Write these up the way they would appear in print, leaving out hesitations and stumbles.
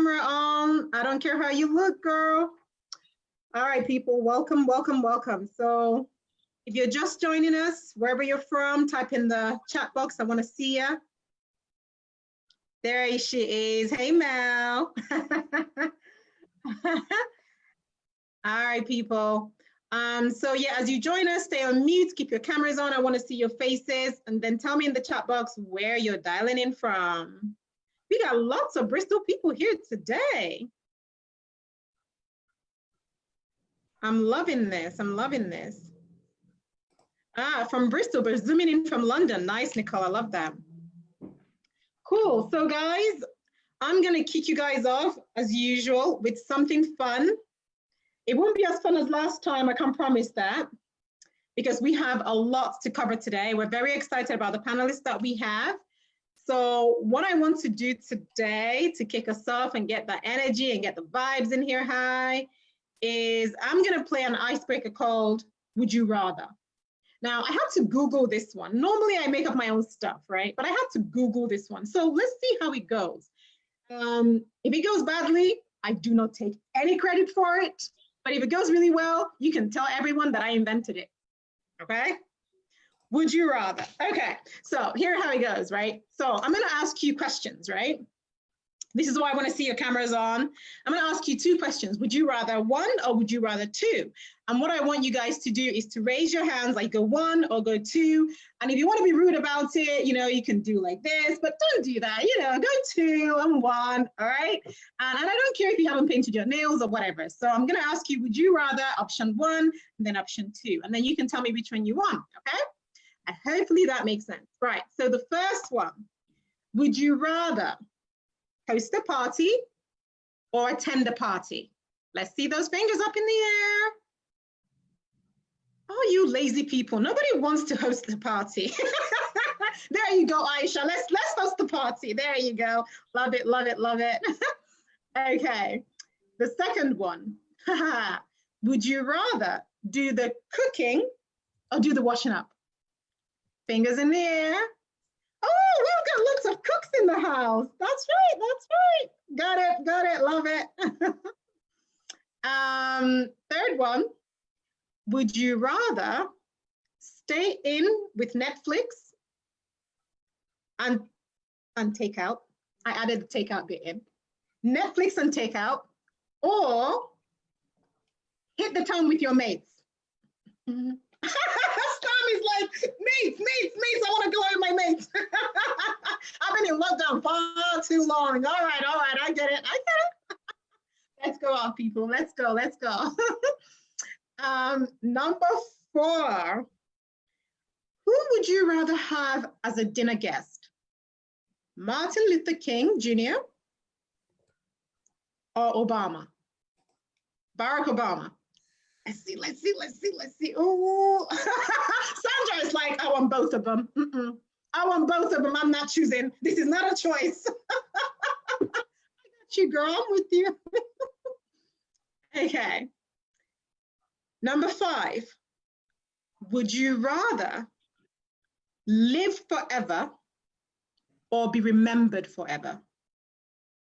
camera on. I don't care how you look, girl. All right, people, welcome, welcome, welcome. So if you're just joining us, wherever you're from, type in the chat box. I want to see you. There she is. Hey, Mel. All right, people. So yeah, as you join us, stay on mute, keep your cameras on. I want to see your faces, and then tell me in the chat box where you're dialing in from. We got lots of Bristol people here today. I'm loving this. I'm loving this. Ah, from Bristol, but zooming in from London. Nice, Nicole. I love that. Cool. So guys, I'm going to kick you guys off as usual with something fun. It won't be as fun as last time, I can promise that, because we have a lot to cover today. We're very excited about the panelists that we have. So what I want to do today to kick us off and get that energy and get the vibes in here high is I'm going to play an icebreaker called Would You Rather? Now, I had to Google this one. Normally, I make up my own stuff, right? But I had to Google this one. So let's see how it goes. If it goes badly, I do not take any credit for it. But if it goes really well, you can tell everyone that I invented it, okay? Would you rather? Okay, so here's how it goes, right? So I'm gonna ask you questions, right? This is why I wanna see your cameras on. I'm gonna ask you two questions. Would you rather one or would you rather two? And what I want you guys to do is to raise your hands, like go one or go two. And if you wanna be rude about it, you know, you can do like this, but don't do that, you know, go two and one, all right? And I don't care if you haven't painted your nails or whatever. So I'm gonna ask you, would you rather option one and then option two? And then you can tell me which one you want, okay? And hopefully that makes sense. Right, so the first one, would you rather host a party or attend a party? Let's see those fingers up in the air. Oh, you lazy people, nobody wants to host the party. There you go, Aisha, let's host the party. There you go, love it, love it, love it. Okay, the second one, would you rather do the cooking or do the washing up? Fingers in the air. Oh, we've got lots of cooks in the house. That's right, that's right. Got it, love it. Third one, would you rather stay in with Netflix and take out? I added the takeout bit in. Netflix and take out, or hit the town with your mates. Stam is like, mates, I want to go out with my mates. I've been in lockdown far too long. All right, I get it. Let's go out, people. Let's go. Number 4, who would you rather have as a dinner guest? Martin Luther King Jr. or Obama? Barack Obama. Let's see. Oh, Sandra is like, I want both of them. I want both of them. I'm not choosing. This is not a choice. I got you, girl. I'm with you. Okay. Number 5. Would you rather live forever or be remembered forever?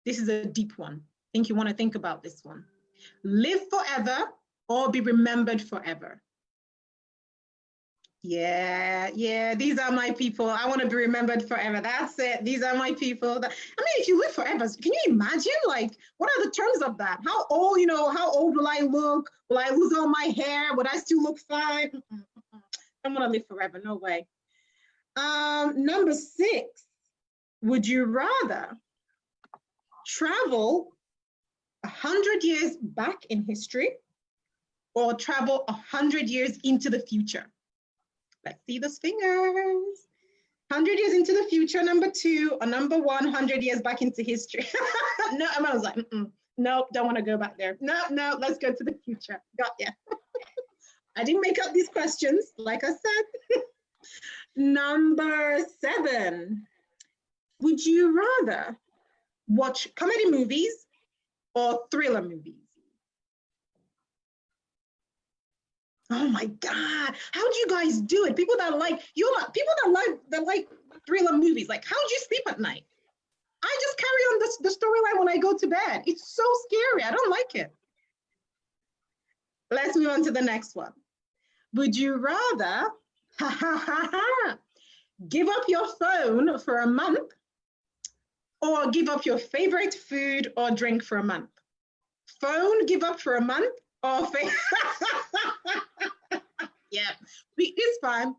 This is a deep one. I think you want to think about this one. Live forever or be remembered forever? Yeah, these are my people. I want to be remembered forever. That's it. These are my people. I mean, if you live forever, can you imagine, like, what are the terms of that? How old, you know, how old will I look? Will I lose all my hair? Would I still look fine? I don't want to live forever. No way. Number 6, would you rather travel 100 years back in history or travel 100 years into the future? Let's see those fingers. 100 years into the future, number 2, or number 1, 100 years back into history. No, I was like, no, don't want to go back there. No, let's go to the future. Got ya. I didn't make up these questions, like I said. Number 7, would you rather watch comedy movies or thriller movies? Oh my God, how do you guys do it? People that like thriller movies, like, how do you sleep at night? I just carry on the storyline when I go to bed. It's so scary. I don't like it. Let's move on to the next one. Would you rather give up your phone for a month or give up your favorite food or drink for a month? Phone, give up for a month, or yeah, it's fine.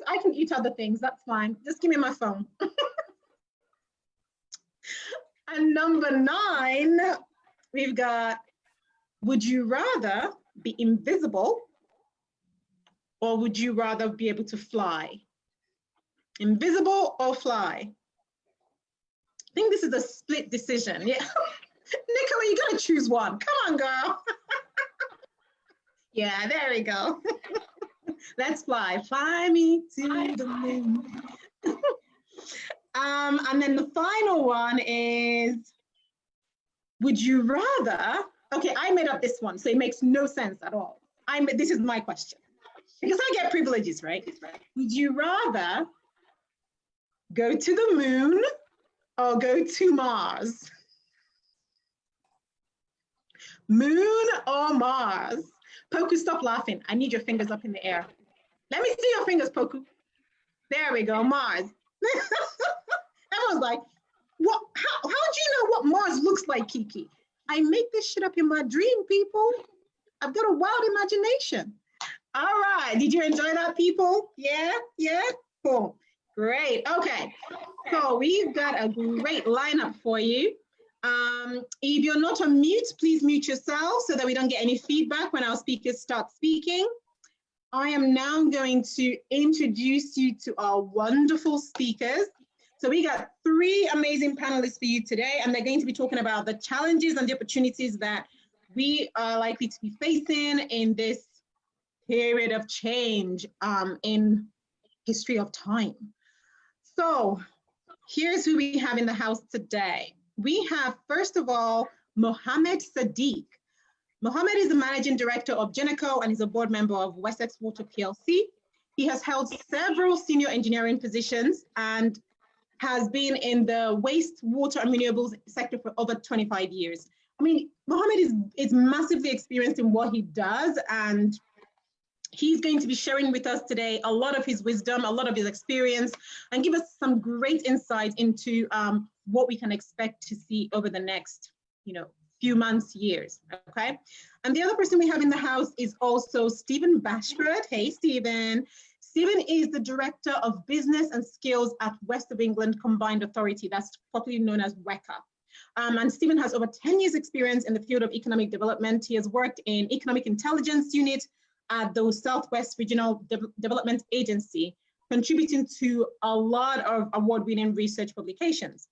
I can eat other things. That's fine. Just give me my phone. And number 9, we've got, would you rather be invisible or would you rather be able to fly? Invisible or fly? I think this is a split decision. Yeah. Nicola, you gotta choose one. Come on, girl. Yeah, there we go. Let's fly. Fly me to the moon. And then the final one is, would you rather, okay, I made up this one, so it makes no sense at all. This is my question, because I get privileges, right? Would you rather go to the moon or go to Mars? Moon or Mars? Poku, stop laughing. I need your fingers up in the air. Let me see your fingers, Poku. There we go, Mars. Everyone's like, what? How do you know what Mars looks like, Kiki? I make this shit up in my dream, people. I've got a wild imagination. All right, did you enjoy that, people? Yeah, cool, great. Okay, so we've got a great lineup for you. If you're not on mute, please mute yourself so that we don't get any feedback when our speakers start speaking. I am now going to introduce you to our wonderful speakers. So we got 3 amazing panelists for you today, and they're going to be talking about the challenges and the opportunities that we are likely to be facing in this period of change in history of time. So here's who we have in the house today. We have, first of all, Mohammed Sadiq. Mohammed is the managing director of Geneco and is a board member of Wessex Water PLC. He has held several senior engineering positions and has been in the wastewater and renewables sector for over 25 years. I mean, Mohammed is massively experienced in what he does, and he's going to be sharing with us today a lot of his wisdom, a lot of his experience, and give us some great insight into what we can expect to see over the next, few months, years, okay? And the other person we have in the house is also Stephen Bashford. Hey, Stephen. Stephen is the Director of Business and Skills at West of England Combined Authority, that's popularly known as WECA. And Stephen has over 10 years experience in the field of economic development. He has worked in Economic Intelligence Unit at the Southwest Regional Development Agency, contributing to a lot of award-winning research publications.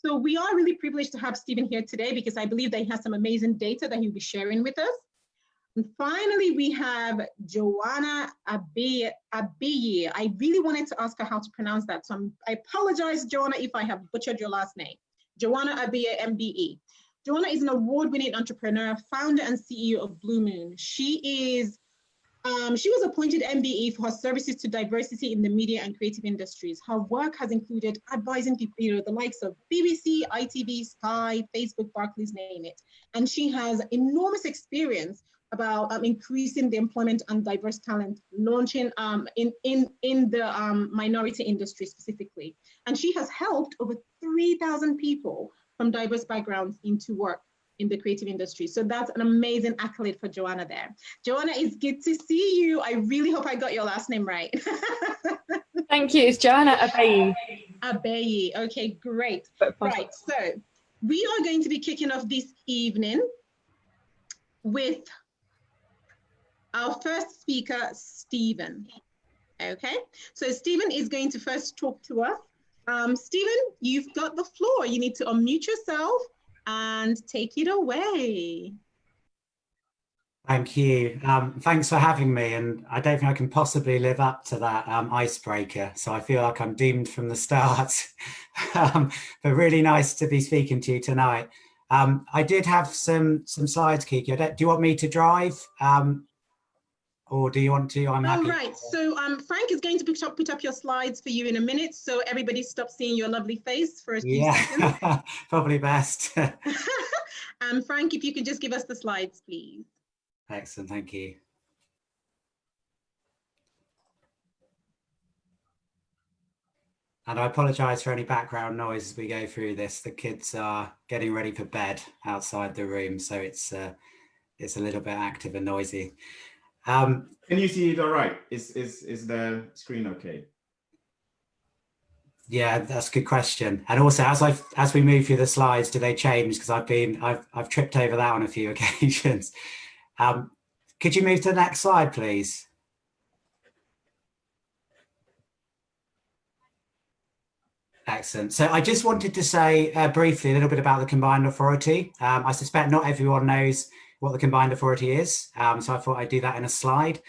So we are really privileged to have Stephen here today because I believe that he has some amazing data that he'll be sharing with us. And finally, we have Joanna Abiyi. I really wanted to ask her how to pronounce that. So I apologize, Joanna, if I have butchered your last name. Joanna Abiyi, MBE. Joanna is an award-winning entrepreneur, founder and CEO of Blue Moon. She was appointed MBE for her services to diversity in the media and creative industries. Her work has included advising the likes of BBC, ITV, Sky, Facebook, Barclays, name it. And she has enormous experience about increasing the employment and diverse talent, launching in the minority industry specifically. And she has helped over 3,000 people from diverse backgrounds into work in the creative industry. So that's an amazing accolade for Joanna there. Joanna, it's good to see you. I really hope I got your last name right. Thank you, it's Joanna Abiyi. Abiyi, okay, great. Right, so we are going to be kicking off this evening with our first speaker, Stephen. Okay, so Stephen is going to first talk to us. Stephen, you've got the floor. You need to unmute yourself and take it away. Thank you. Thanks for having me. And I don't think I can possibly live up to that icebreaker. So I feel like I'm doomed from the start. But really nice to be speaking to you tonight. I did have some slides, Kiki. Do you want me to drive? or do you want to? I'm happy. Right. So Frank is going to put up your slides for you in a minute. So everybody stop seeing your lovely face for a few seconds. Probably best. Frank, if you could just give us the slides, please. Excellent, thank you. And I apologise for any background noise as we go through this. The kids are getting ready for bed outside the room, so it's a little bit active and noisy. Can you see it all right? Is the screen okay? Yeah, that's a good question. And also, as we move through the slides, do they change? Because I've tripped over that on a few occasions. Could you move to the next slide, please? Excellent. So I just wanted to say briefly a little bit about the combined authority. I suspect not everyone knows what the combined authority is, so I thought I'd do that in a slide.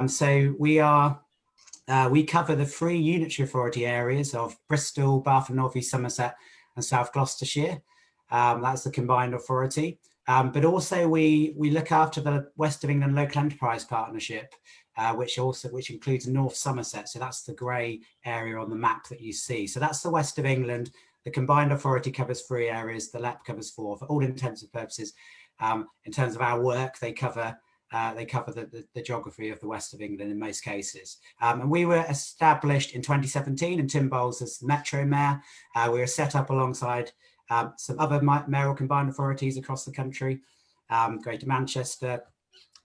So we cover the 3 unitary authority areas of Bristol, Bath and North East Somerset and South Gloucestershire. That's the combined authority. But also we look after the West of England Local Enterprise Partnership, which includes North Somerset. So that's the grey area on the map that you see. So that's the West of England. The combined authority covers 3 areas. The LEP covers 4. For all intents and purposes, in terms of our work, they cover the geography of the West of England in most cases. And we were established in 2017, and Tim Bowles as Metro Mayor. We were set up alongside some other mayoral combined authorities across the country, Greater Manchester,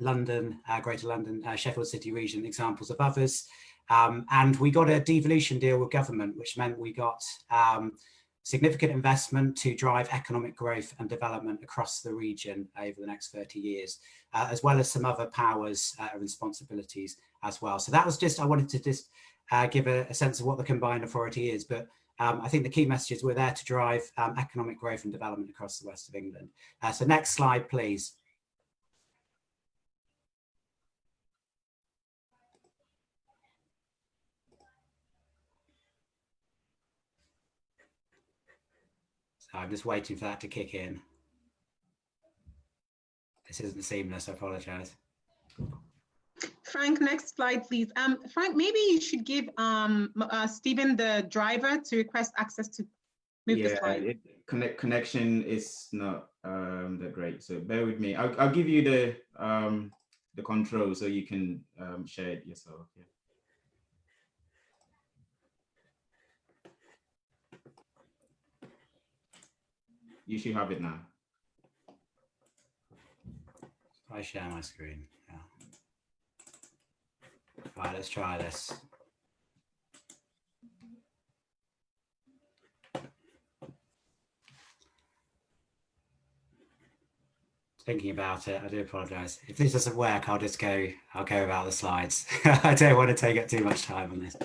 London, Greater London, Sheffield City region, examples of others. And we got a devolution deal with government, which meant we got significant investment to drive economic growth and development across the region over the next 30 years, as well as some other powers and responsibilities as well. So that was just, I wanted to just give a sense of what the combined authority is, but I think the key message is we're there to drive economic growth and development across the West of England. So next slide, please. So I'm just waiting for that to kick in. This isn't seamless, I apologise. Frank, next slide, please. Frank, maybe you should give Stephen, the driver, to request access to move the slide. Connection is not that great, so bear with me. I'll give you the control so you can share it yourself. Yeah. You should have it now. I share my screen. Yeah. Right, let's try this. Thinking about it, I do apologise. If this doesn't work, I'll go about the slides. I don't want to take up too much time on this.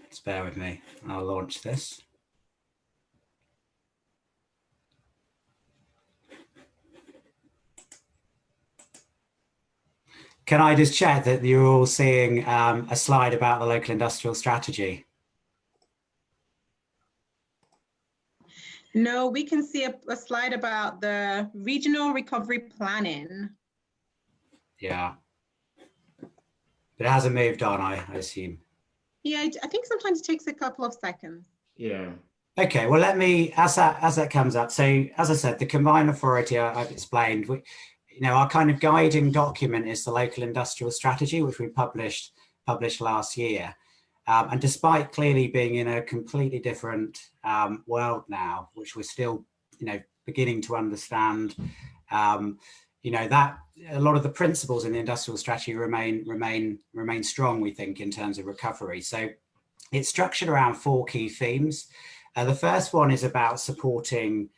Just bear with me. I'll launch this. Can I just check that you're all seeing a slide about the local industrial strategy? No, we can see a slide about the regional recovery planning. Yeah. But it hasn't moved on, I assume. Yeah, I think sometimes it takes a couple of seconds. Yeah. Okay, well, let me, as that comes up. So as I said, the combined authority I've explained, our kind of guiding document is the local industrial strategy, which we published last year. And despite clearly being in a completely different world now, which we're still, beginning to understand, that a lot of the principles in the industrial strategy remain strong, we think, in terms of recovery. So it's structured around 4 key themes. The first one is about supporting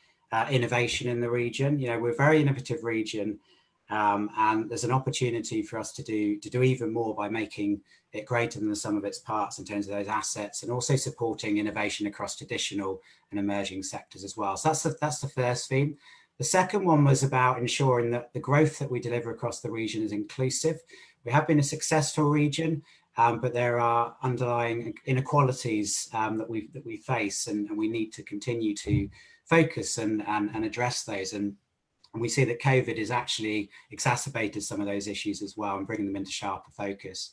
innovation in the region. We're a very innovative region, and there's an opportunity for us to do even more by making it greater than the sum of its parts in terms of those assets, and also supporting innovation across traditional and emerging sectors as well. So that's the first theme. The second one was about ensuring that the growth that we deliver across the region is inclusive. We have been a successful region, but there are underlying inequalities that we face, and we need to continue to focus and address those. And And we see that COVID has actually exacerbated some of those issues as well and bringing them into sharper focus.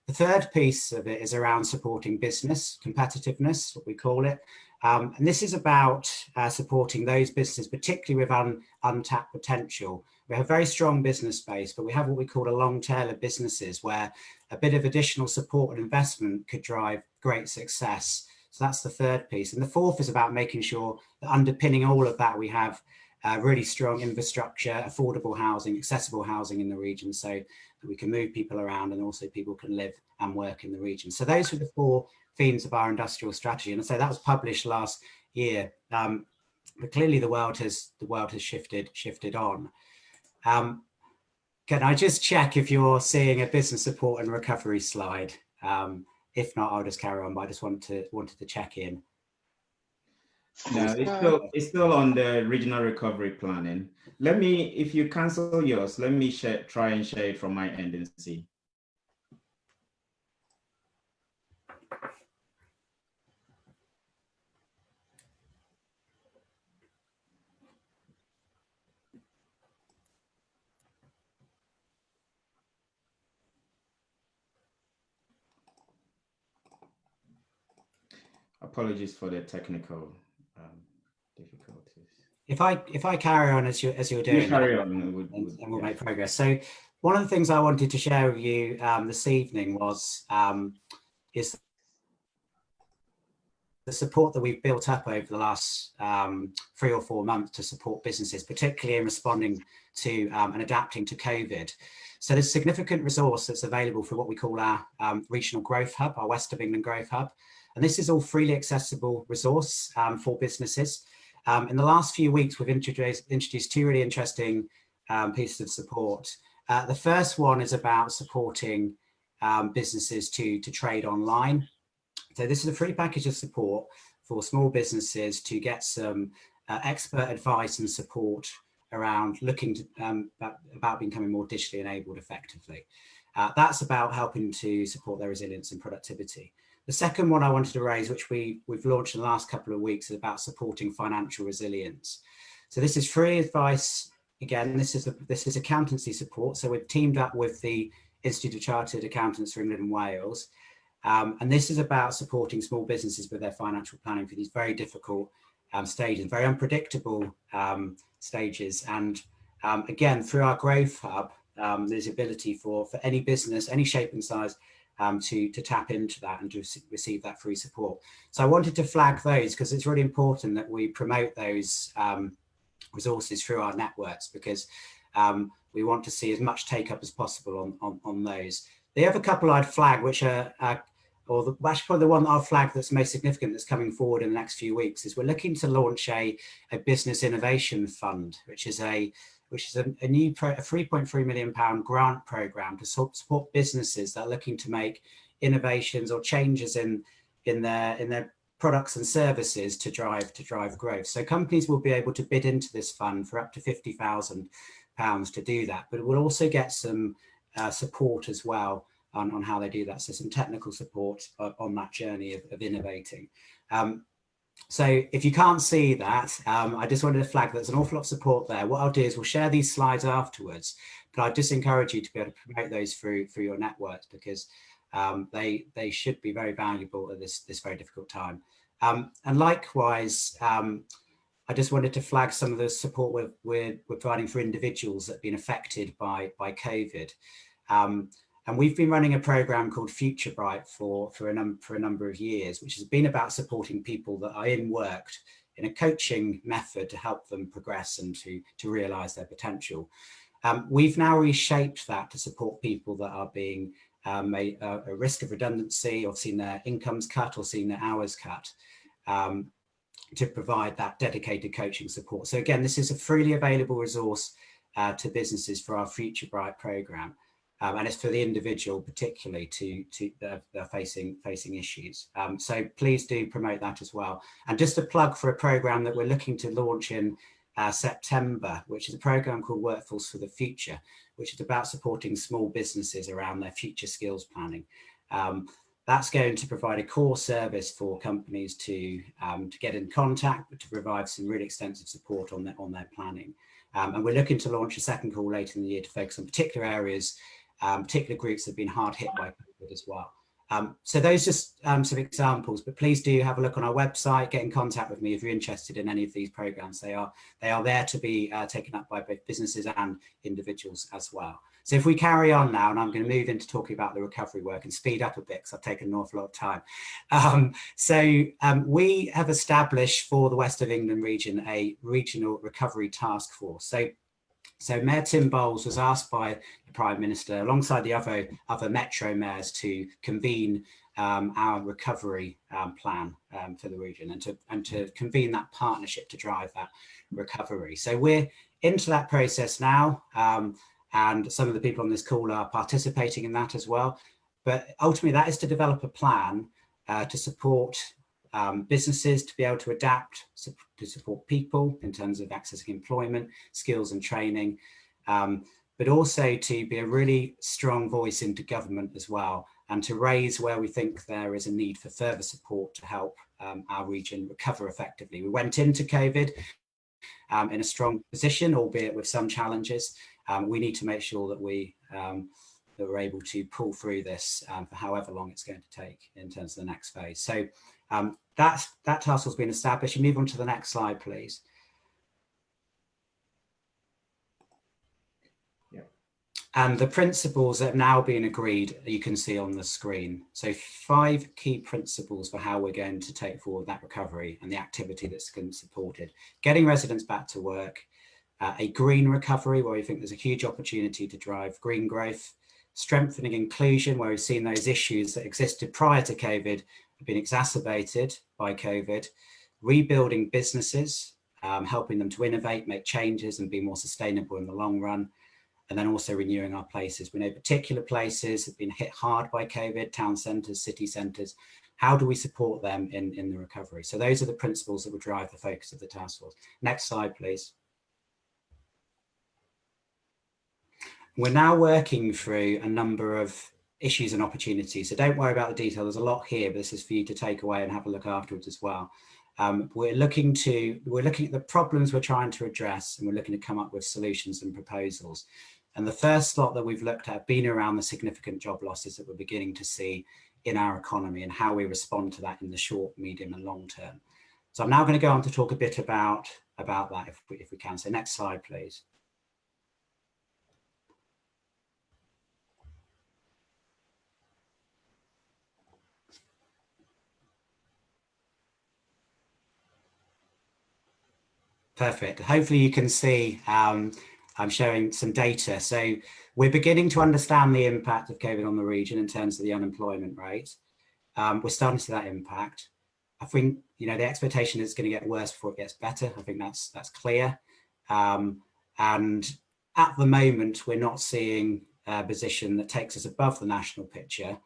The third piece of it is around supporting business competitiveness, what we call it. And this is about supporting those businesses, particularly with untapped potential. We have a very strong business base, but we have what we call a long tail of businesses where a bit of additional support and investment could drive great success. So that's the third piece. And the fourth is about making sure that underpinning all of that, we have really strong infrastructure, affordable housing, accessible housing in the region so that we can move people around and also people can live and work in the region. So those are the four themes of our industrial strategy. And I say that was published last year, but clearly the world has shifted on. Can I just check if you're seeing a business support and recovery slide? If not, I'll just carry on, but I just wanted to check in. No, it's still on the regional recovery planning. Let me, if you cancel yours, let me try and share it from my end and see. Apologies for the technical difficulties. If I carry on as you're doing, you carry on, and we'll make progress. So one of the things I wanted to share with you this evening was is the support that we've built up over the last 3 or 4 months to support businesses, particularly in responding to and adapting to COVID. So there's significant resource that's available for what we call our regional growth hub, our West of England growth hub. And this is all freely accessible resource for businesses. In the last few weeks, we've introduced 2 really interesting pieces of support. The first one is about supporting businesses to trade online. So this is a free package of support for small businesses to get some expert advice and support around looking to, about becoming more digitally enabled effectively. That's about helping to support their resilience and productivity. The second one I wanted to raise, which we've launched in the last couple of weeks, is about supporting financial resilience. So this is free advice. Again, this is accountancy support. So we've teamed up with the Institute of Chartered Accountants for England and Wales. And this is about supporting small businesses with their financial planning for these very difficult stages, very unpredictable stages. And again, through our growth hub, there's ability for any business, any shape and size, to tap into that and to receive that free support. So I wanted to flag those because it's really important that we promote those resources through our networks, because we want to see as much take up as possible on those. The other couple I'd flag, which are, actually probably the one that I'll flag that's most significant that's coming forward in the next few weeks, is we're looking to launch a business innovation fund, which is a new £3.3 million grant program to support businesses that are looking to make innovations or changes in their products and services to drive growth. So companies will be able to bid into this fund for up to £50,000 to do that, but it will also get some support as well on how they do that. So some technical support on that journey of innovating. So if you can't see that, I just wanted to flag there's an awful lot of support there. What I'll do is we'll share these slides afterwards, but I just encourage you to be able to promote those through your networks, because they should be very valuable at this very difficult time. And likewise, I just wanted to flag some of the support we're providing for individuals that have been affected by COVID. And we've been running a program called Future Bright for a number of years, which has been about supporting people that are in work in a coaching method to help them progress and to realise their potential. We've now reshaped that to support people that are being made a risk of redundancy, or seen their incomes cut, or seen their hours cut, to provide that dedicated coaching support. So again, this is a freely available resource to businesses for our Future Bright programme. And it's for the individual, particularly they're facing issues. So please do promote that as well. And just a plug for a program that we're looking to launch in September, which is a program called Workforce for the Future, which is about supporting small businesses around their future skills planning. That's going to provide a core service for companies to get in contact, but to provide some really extensive support on their planning. And we're looking to launch a second call later in the year to focus on particular areas, particular groups that have been hard hit by COVID as well. So those are just some examples, but please do have a look on our website, get in contact with me if you're interested in any of these programs. They are there to be taken up by both businesses and individuals as well. So if we carry on now, and I'm going to move into talking about the recovery work and speed up a bit because I've taken an awful lot of time. We have established for the West of England region a regional recovery task force. So Mayor Tim Bowles was asked by the Prime Minister, alongside the other metro mayors, to convene our recovery plan for the region and to convene that partnership to drive that recovery. So we're into that process now, and some of the people on this call are participating in that as well. But ultimately, that is to develop a plan to support businesses to be able to adapt, to support people in terms of accessing employment, skills and training, but also to be a really strong voice into government as well, and to raise where we think there is a need for further support to help our region recover effectively. We went into COVID in a strong position, albeit with some challenges. We need to make sure that we're able to pull through this for however long it's going to take in terms of the next phase. So that task has been established. You move on to the next slide, please. Yeah. And the principles that have now been agreed, you can see on the screen. So 5 key principles for how we're going to take forward that recovery and the activity that's going to support it. Getting residents back to work, a green recovery where we think there's a huge opportunity to drive green growth, strengthening inclusion where we've seen those issues that existed prior to COVID have been exacerbated by COVID, rebuilding businesses, helping them to innovate, make changes and be more sustainable in the long run, and then also renewing our places. We know particular places have been hit hard by COVID, town centres, city centres. How do we support them in the recovery? So those are the principles that will drive the focus of the task force. Next slide, please. We're now working through a number of issues and opportunities. So don't worry about the detail. There's a lot here, but this is for you to take away and have a look afterwards as well. We're looking at the problems we're trying to address, and we're looking to come up with solutions and proposals. And the first lot that we've looked at have been around the significant job losses that we're beginning to see in our economy and how we respond to that in the short, medium and long term. So I'm now going to go on to talk a bit about that if we can. So next slide, please. Perfect. Hopefully you can see I'm showing some data. So we're beginning to understand the impact of COVID on the region in terms of the unemployment rate. We're starting to see that impact. I think, the expectation is it's going to get worse before it gets better. I think that's clear. And at the moment, we're not seeing a position that takes us above the national picture.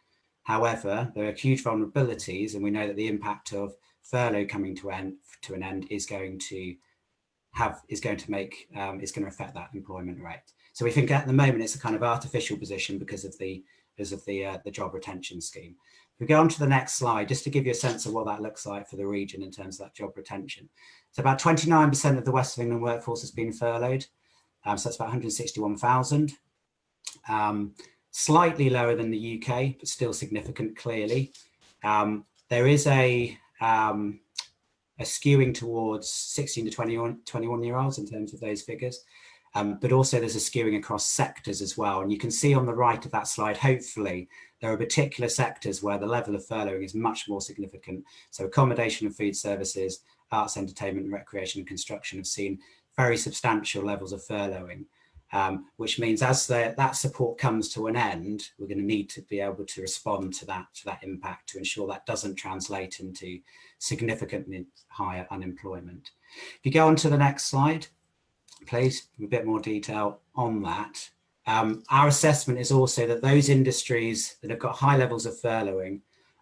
However, there are huge vulnerabilities, and we know that the impact of furlough coming to an end is going to affect that employment rate. So we think at the moment it's a kind of artificial position because of the job retention scheme. If we go on to the next slide, just to give you a sense of what that looks like for the region in terms of that job retention. So about 29% of the West of England workforce has been furloughed. So that's about 161,000. Slightly lower than the UK, but still significant, clearly. There is a skewing towards 16 to 21-year-olds in terms of those figures, but also there's a skewing across sectors as well. And you can see on the right of that slide, hopefully, there are particular sectors where the level of furloughing is much more significant. So accommodation and food services, arts, entertainment, recreation and construction have seen very substantial levels of furloughing, which means as that support comes to an end, we're going to need to be able to respond to that impact to ensure that doesn't translate into significantly higher unemployment. If you go on to the next slide, please, a bit more detail on that. Our assessment is also that those industries that have got high levels of furloughing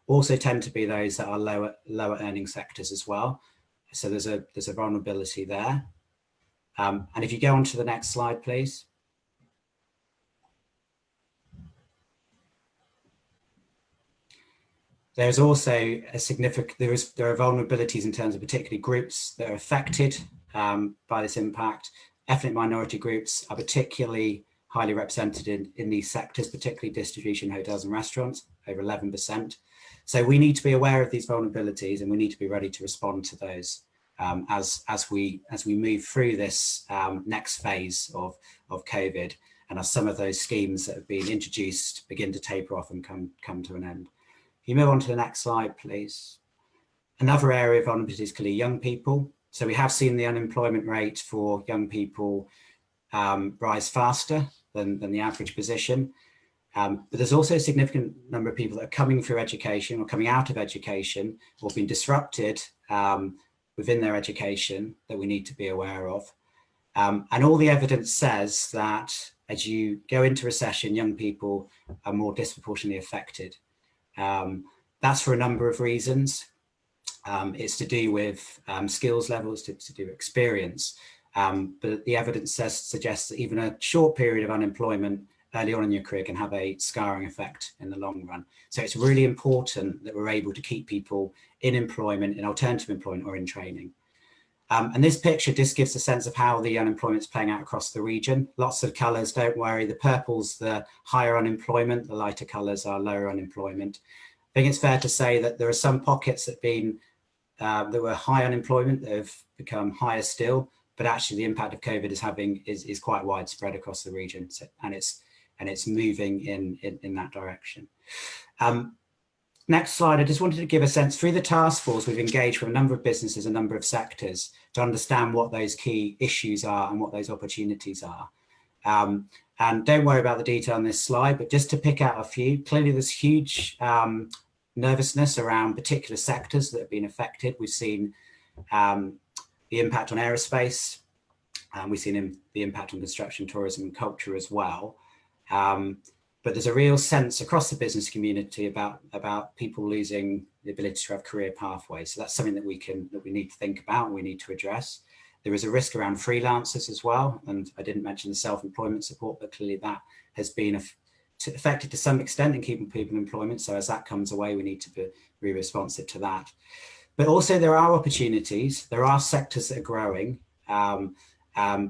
also tend to be those that are lower earning sectors as well. So there's a vulnerability there. And if you go on to the next slide, please. There's also a significant, there are vulnerabilities in terms of particularly groups that are affected by this impact. Ethnic minority groups are particularly highly represented in these sectors, particularly distribution, hotels and restaurants, over 11%. So we need to be aware of these vulnerabilities, and we need to be ready to respond to those as we move through this next phase of COVID, and as some of those schemes that have been introduced begin to taper off and come to an end. If you move on to the next slide, please. Another area of vulnerability is clearly young people. So we have seen the unemployment rate for young people rise faster than the average position. But there's also a significant number of people that are coming through education or coming out of education or being disrupted within their education that we need to be aware of. And all the evidence says that as you go into recession, young people are more disproportionately affected. That's for a number of reasons. It's to do with skills levels, to do with experience. But the evidence suggests that even a short period of unemployment early on in your career can have a scarring effect in the long run. So it's really important that we're able to keep people in employment, in alternative employment, or in training. And this picture just gives a sense of how the unemployment is playing out across the region. Lots of colours, don't worry. The purple's the higher unemployment, the lighter colours are lower unemployment. I think it's fair to say that there are some pockets that were high unemployment that have become higher still, but actually the impact of COVID is quite widespread across the region, so, and it's moving in that direction. Next slide, I just wanted to give a sense, through the task force, we've engaged with a number of businesses, a number of sectors to understand what those key issues are and what those opportunities are. And don't worry about the detail on this slide, but just to pick out a few, clearly there's huge nervousness around particular sectors that have been affected. We've seen the impact on aerospace, we've seen the impact on construction, tourism and culture as well. But there's a real sense across the business community about people losing the ability to have career pathways. So that's something that we need to think about and we need to address. There is a risk around freelancers as well. And I didn't mention the self-employment support, but clearly that has been affected to some extent in keeping people in employment. So as that comes away, we need to be responsive to that. But also there are opportunities. There are sectors that are growing.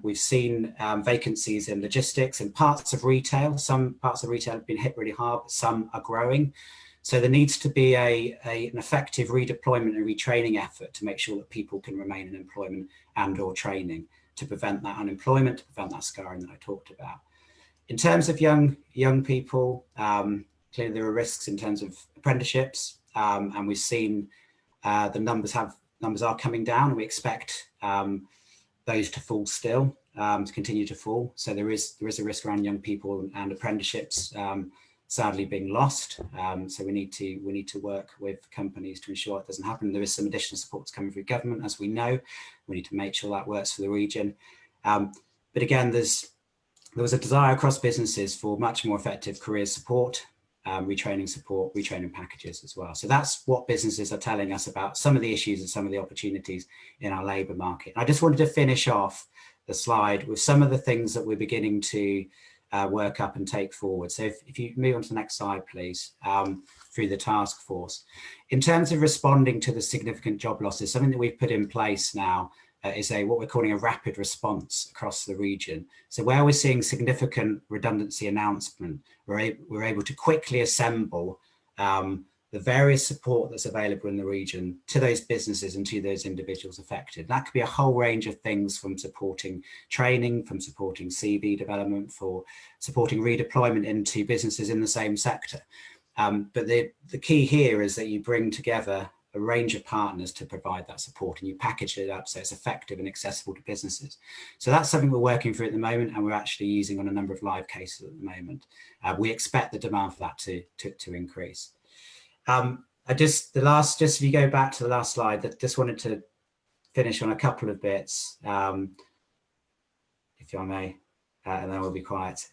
We've seen vacancies in logistics and parts of retail. Some parts of retail have been hit really hard, but some are growing. So there needs to be an effective redeployment and retraining effort to make sure that people can remain in employment and or training to prevent that unemployment, to prevent that scarring that I talked about. In terms of young people, clearly there are risks in terms of apprenticeships, and we've seen the numbers are coming down, and we expect those to fall still, to continue to fall. So there is a risk around young people and apprenticeships sadly being lost. So we need to work with companies to ensure it doesn't happen. There is some additional support coming through government, as we know. We need to make sure that works for the region. But again, there was a desire across businesses for much more effective career support, retraining packages as well. So that's what businesses are telling us about some of the issues and some of the opportunities in our labour market. I just wanted to finish off the slide with some of the things that we're beginning to work up and take forward. So if you move on to the next slide, please, through the task force. In terms of responding to the significant job losses, something that we've put in place now is what we're calling a rapid response across the region. So where we're seeing significant redundancy announcement, we're able to quickly assemble the various support that's available in the region to those businesses and to those individuals affected. That could be a whole range of things, from supporting training, from supporting CV development, for supporting redeployment into businesses in the same sector. But the key here is that you bring together a range of partners to provide that support, and you package it up so it's effective and accessible to businesses. So that's something we're working through at the moment, and we're actually using on a number of live cases at the moment. We expect the demand for that to increase. If you go back to the last slide, I just wanted to finish on a couple of bits, if I may, and then we'll be quiet.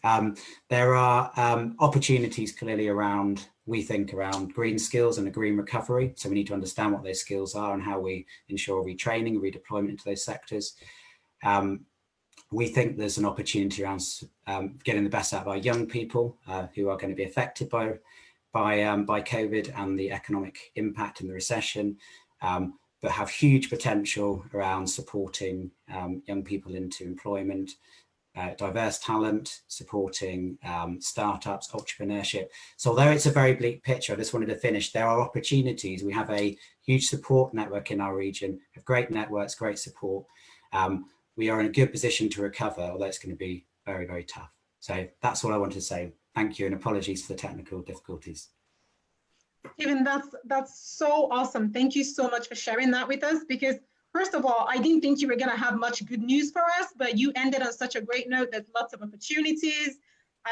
There are opportunities clearly around, we think, around green skills and a green recovery. So we need to understand what those skills are and how we ensure retraining, redeployment into those sectors. We think there's an opportunity around getting the best out of our young people who are going to be affected by by COVID and the economic impact and the recession, but have huge potential around supporting young people into employment, diverse talent, supporting startups, entrepreneurship. So although it's a very bleak picture, I just wanted to finish, there are opportunities. We have a huge support network in our region, have great networks, great support. We are in a good position to recover, although it's going to be very, very tough. So that's all I wanted to say. Thank you, and apologies for the technical difficulties. Stephen, that's so awesome. Thank you so much for sharing that with us, because first of all, I didn't think you were going to have much good news for us, but you ended on such a great note. There's lots of opportunities.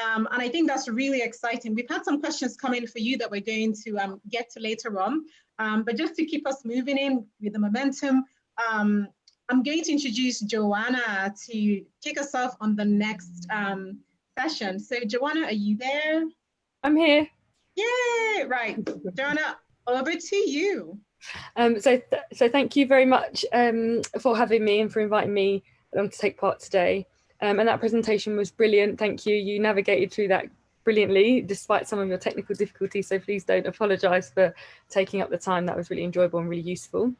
And I think that's really exciting. We've had some questions come in for you that we're going to get to later on. But just to keep us moving in with the momentum, I'm going to introduce Joanna to kick us off on the next session. So Joanna, are you there? I'm here. Yay! Right, Joanna, over to you. So thank you very much for having me and for inviting me along to take part today. And that presentation was brilliant. Thank you. You navigated through that brilliantly, despite some of your technical difficulties. So please don't apologise for taking up the time. That was really enjoyable and really useful.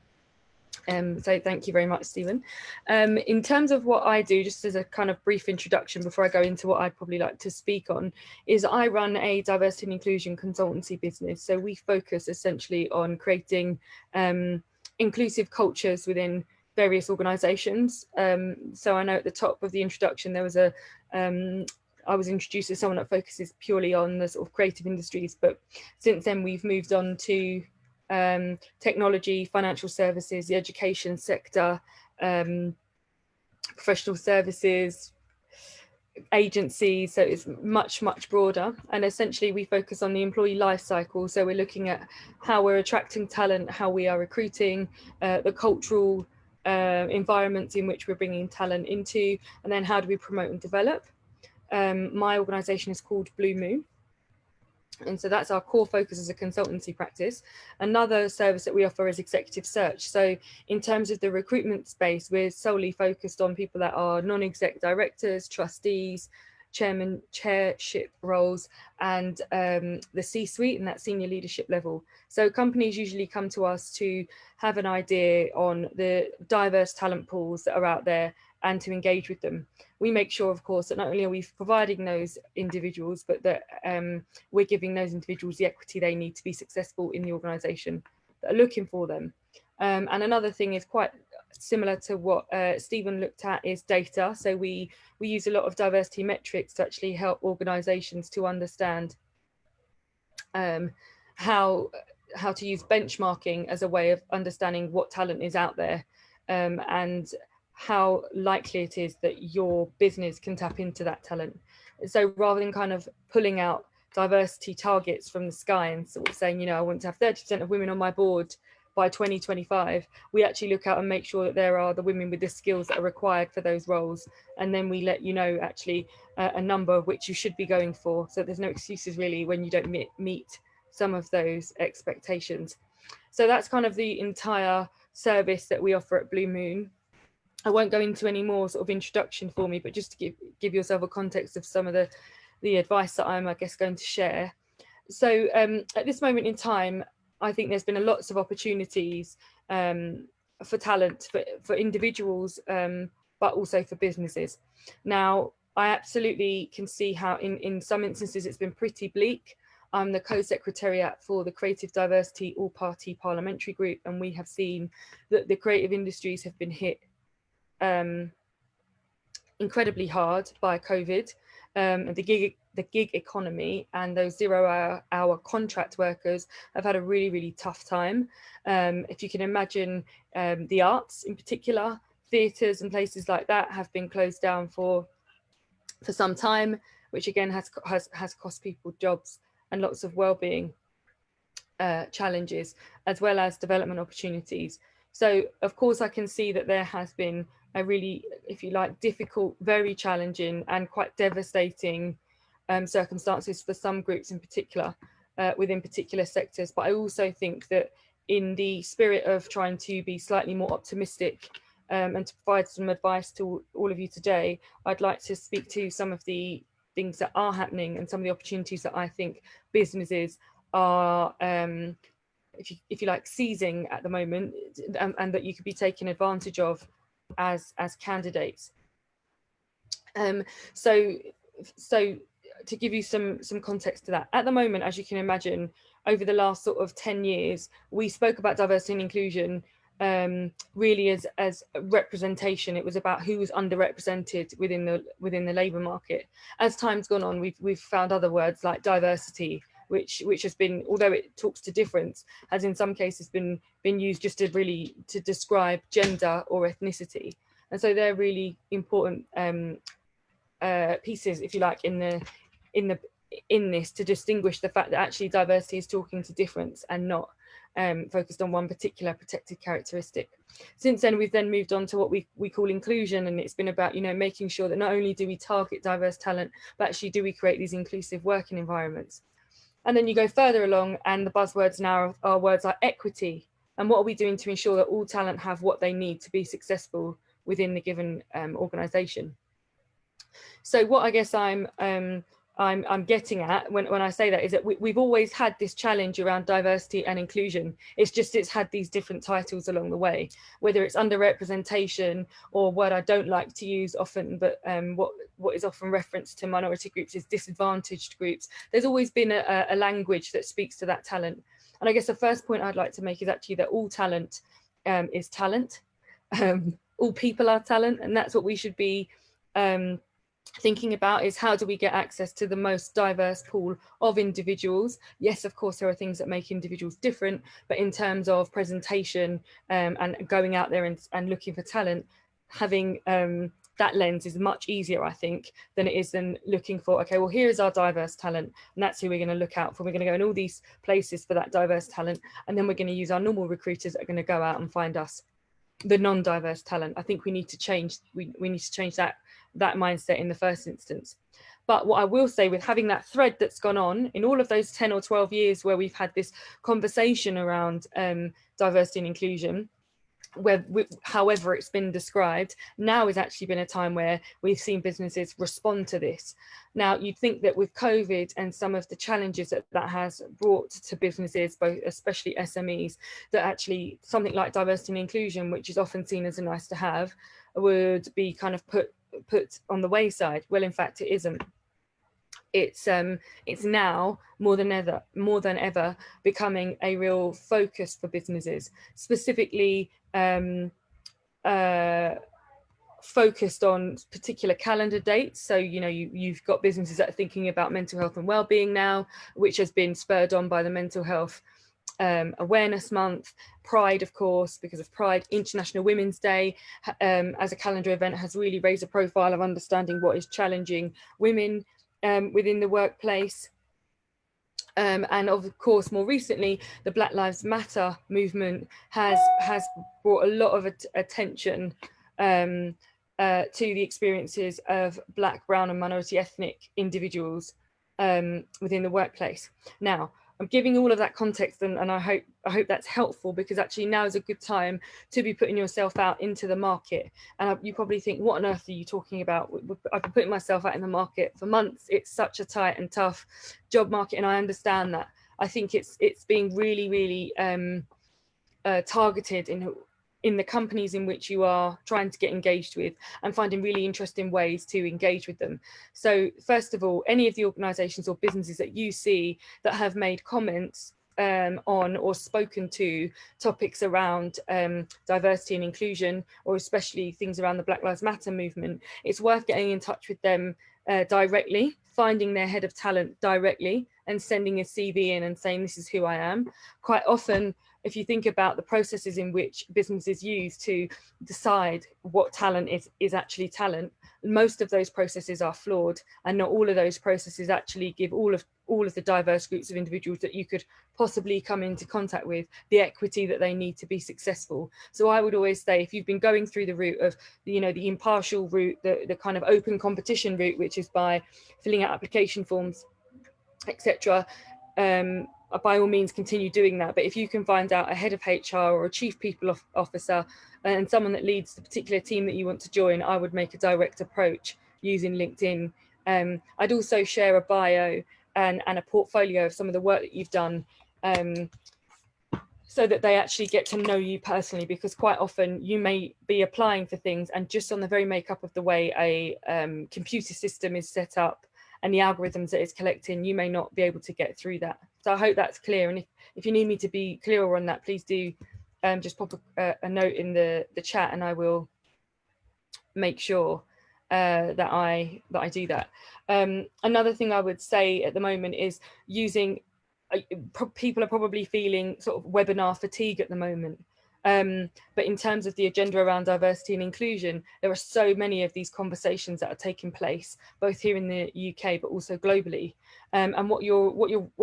So thank you very much, Stephen. In terms of what I do, just as a kind of brief introduction before I go into what I'd probably like to speak on, is I run a diversity and inclusion consultancy business. So we focus essentially on creating inclusive cultures within various organisations. So I know at the top of the introduction there was I was introduced as someone that focuses purely on the sort of creative industries, but since then we've moved on to technology, financial services, the education sector, professional services, agencies. So it's much broader, and essentially we focus on the employee life cycle. So we're looking at how we're attracting talent, how we are recruiting, the cultural environments in which we're bringing talent into, and then how do we promote and develop. My organisation is called Blue Moon. And so that's our core focus as a consultancy practice. Another service that we offer is executive search. So in terms of the recruitment space, we're solely focused on people that are non-exec directors, trustees, chairship roles, and the C-suite and that senior leadership level. So companies usually come to us to have an idea on the diverse talent pools that are out there and to engage with them. We make sure, of course, that not only are we providing those individuals, but that we're giving those individuals the equity they need to be successful in the organisation that are looking for them. And another thing is quite similar to what Stephen looked at is data. So we use a lot of diversity metrics to actually help organisations to understand how to use benchmarking as a way of understanding what talent is out there, and how likely it is that your business can tap into that talent. So rather than kind of pulling out diversity targets from the sky and sort of saying, you know, I want to have 30% of women on my board by 2025, we actually look out and make sure that there are the women with the skills that are required for those roles. And then we let you know actually a number of which you should be going for. So there's no excuses really when you don't meet some of those expectations. So that's kind of the entire service that we offer at Blue Moon. I won't go into any more sort of introduction for me, but just to give yourself a context of some of the advice that I'm, I guess, going to share. So at this moment in time, I think there's been lots of opportunities for talent, for individuals, but also for businesses. Now, I absolutely can see how in some instances it's been pretty bleak. I'm the co-secretariat for the Creative Diversity All-Party Parliamentary Group, and we have seen that the creative industries have been hit incredibly hard by COVID, the gig economy, and those 0-hour contract workers have had a really tough time. If you can imagine, the arts in particular, theatres and places like that have been closed down for some time, which again has cost people jobs and lots of well-being challenges, as well as development opportunities. So of course I can see that there has been a really, if you like, difficult, very challenging and quite devastating circumstances for some groups in particular, within particular sectors. But I also think that in the spirit of trying to be slightly more optimistic and to provide some advice to all of you today, I'd like to speak to some of the things that are happening and some of the opportunities that I think businesses are if you like seizing at the moment, and that you could be taken advantage of as candidates. So to give you some context to that, at the moment, as you can imagine, over the last sort of 10 years, we spoke about diversity and inclusion really as representation. It was about who was underrepresented within the labour market. As time's gone on, we've found other words like diversity, which has been, although it talks to difference, has in some cases been used just to describe gender or ethnicity. And so they're really important pieces, if you like, in this, to distinguish the fact that actually diversity is talking to difference and not focused on one particular protected characteristic. Since then, we've then moved on to what we call inclusion, and it's been about, you know, making sure that not only do we target diverse talent, but actually do we create these inclusive working environments. And then you go further along, and the buzzwords now are words like equity, and what are we doing to ensure that all talent have what they need to be successful within the given organisation. So what I guess I'm getting at when I say that is that we've always had this challenge around diversity and inclusion. It's had these different titles along the way, whether it's underrepresentation, or what I don't like to use often, but what is often referenced to minority groups is disadvantaged groups. There's always been a language that speaks to that talent. And I guess the first point I'd like to make is actually that all talent is talent. All people are talent, and that's what we should be thinking about, is how do we get access to the most diverse pool of individuals. Yes, of course, there are things that make individuals different, but in terms of presentation and going out there and looking for talent, having that lens is much easier, I think, than it is than looking for, okay, well, here's our diverse talent, and that's who we're going to look out for. We're going to go in all these places for that diverse talent, and then we're going to use our normal recruiters that are going to go out and find us the non-diverse talent. I think we need to change. We need to change that mindset in the first instance. But what I will say, with having that thread that's gone on in all of those 10 or 12 years where we've had this conversation around diversity and inclusion, however it's been described, now has actually been a time where we've seen businesses respond to this. Now, you'd think that with COVID and some of the challenges that has brought to businesses, both especially SMEs, that actually something like diversity and inclusion, which is often seen as a nice to have, would be kind of put on the wayside. Well, in fact, it isn't. It's now more than ever becoming a real focus for businesses, specifically focused on particular calendar dates. So, you know, you've got businesses that are thinking about mental health and well-being now, which has been spurred on by the Mental Health Awareness Month. Pride, of course, because of Pride. International Women's Day as a calendar event has really raised a profile of understanding what is challenging women within the workplace. And of course, more recently, the Black Lives Matter movement has brought a lot of attention to the experiences of Black, brown and minority ethnic individuals within the workplace. Now, I'm giving all of that context, and I hope that's helpful, because actually now is a good time to be putting yourself out into the market. And you probably think, what on earth are you talking about? I've been putting myself out in the market for months. It's such a tight and tough job market, and I understand that. I think it's being really targeted in the companies in which you are trying to get engaged with, and finding really interesting ways to engage with them. So first of all, any of the organisations or businesses that you see that have made comments on or spoken to topics around diversity and inclusion, or especially things around the Black Lives Matter movement, it's worth getting in touch with them directly, finding their head of talent directly and sending a CV in and saying, this is who I am. Quite often, if you think about the processes in which businesses use to decide what talent is actually talent, most of those processes are flawed, and not all of those processes actually give all of the diverse groups of individuals that you could possibly come into contact with the equity that they need to be successful. So I would always say, if you've been going through the route of, you know, the impartial route, the kind of open competition route, which is by filling out application forms, etc., by all means continue doing that. But if you can find out a head of HR or a chief people officer and someone that leads the particular team that you want to join, I would make a direct approach using LinkedIn. I'd also share a bio and a portfolio of some of the work that you've done, so that they actually get to know you personally, because quite often you may be applying for things and just on the very makeup of the way a computer system is set up and the algorithms that it's collecting, you may not be able to get through that. So I hope that's clear. And if you need me to be clearer on that, please do just pop a note in the chat, and I will make sure that I do that. Another thing I would say at the moment is using, people are probably feeling sort of webinar fatigue at the moment. But in terms of the agenda around diversity and inclusion, there are so many of these conversations that are taking place, both here in the UK, but also globally. And what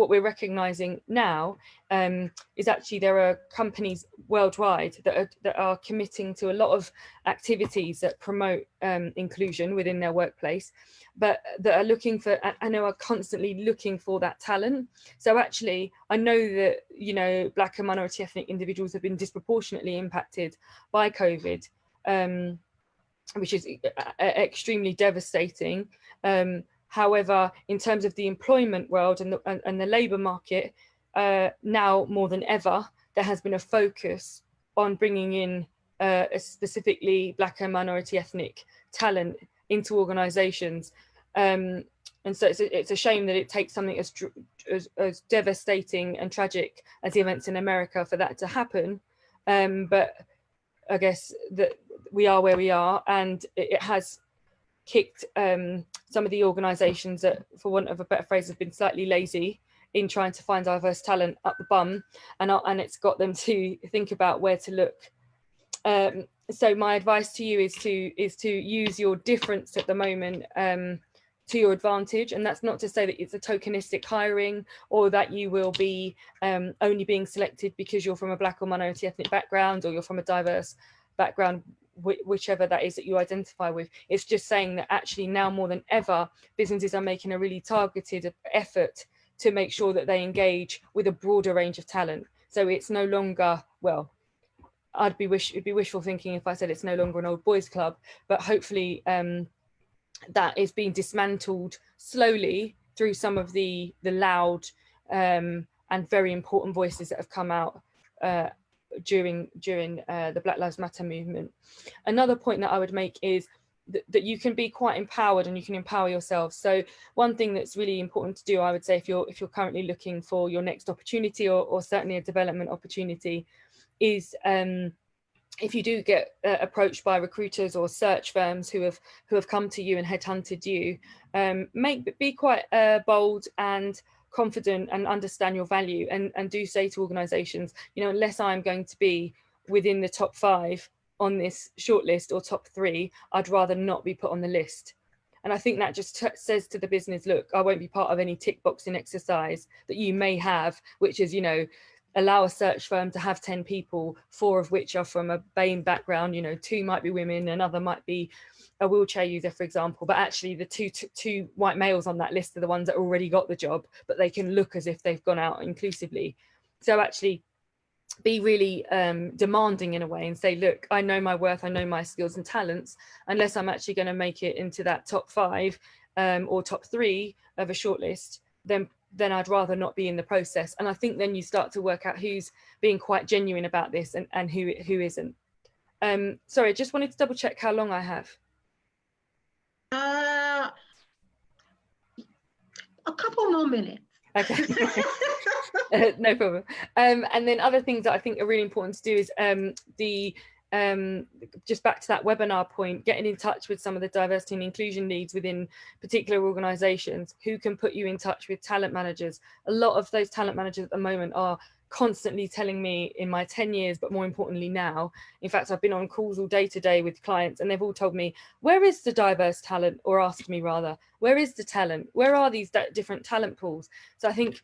we're recognizing now is actually there are companies worldwide that are committing to a lot of activities that promote inclusion within their workplace, but that are looking for, I know, are constantly looking for that talent. So actually, I know that, you know, Black and minority ethnic individuals have been disproportionately impacted by COVID, which is extremely devastating. However, in terms of the employment world and the labour market, now more than ever, there has been a focus on bringing in specifically Black and minority ethnic talent into organisations. And so it's a shame that it takes something as devastating and tragic as the events in America for that to happen. But I guess that we are where we are, and it has kicked some of the organisations that, for want of a better phrase, have been slightly lazy in trying to find diverse talent up the bum, and it's got them to think about where to look. So my advice to you is to use your difference at the moment to your advantage, and that's not to say that it's a tokenistic hiring or that you will be only being selected because you're from a Black or minority ethnic background, or you're from a diverse background, whichever that is that you identify with. It's just saying that actually now more than ever, businesses are making a really targeted effort to make sure that they engage with a broader range of talent. So it's no longer, well, it'd be wishful thinking if I said it's no longer an old boys club, but hopefully that is being dismantled slowly through some of the loud and very important voices that have come out during the Black Lives Matter movement. Another point that I would make is that you can be quite empowered and you can empower yourself. So one thing that's really important to do, I would say, if you're currently looking for your next opportunity or certainly a development opportunity, is if you do get approached by recruiters or search firms who have come to you and headhunted you, be quite bold and confident and understand your value, and do say to organisations, you know, unless I'm going to be within the top 5 on this shortlist or top 3, I'd rather not be put on the list. And I think that just says to the business, look, I won't be part of any tick boxing exercise that you may have, which is, you know, allow a search firm to have 10 people, 4 of which are from a BPN background, you know, 2 might be women, another might be a wheelchair user, for example, but actually the two white males on that list are the ones that already got the job, but they can look as if they've gone out inclusively. So actually be really demanding in a way and say, look, I know my worth, I know my skills and talents. Unless I'm actually going to make it into that top 5 or top 3 of a shortlist, then I'd rather not be in the process. And I think then you start to work out who's being quite genuine about this and who isn't. Sorry, I just wanted to double check how long I have. A couple more minutes. Okay. No problem. And then other things that I think are really important to do is just back to that webinar point, getting in touch with some of the diversity and inclusion leads within particular organisations who can put you in touch with talent managers. A lot of those talent managers at the moment are constantly telling me, in my 10 years, but more importantly now, in fact, I've been on calls all day today with clients and they've all told me, where is the diverse talent? Or asked me rather, where is the talent? Where are these different talent pools? So I think,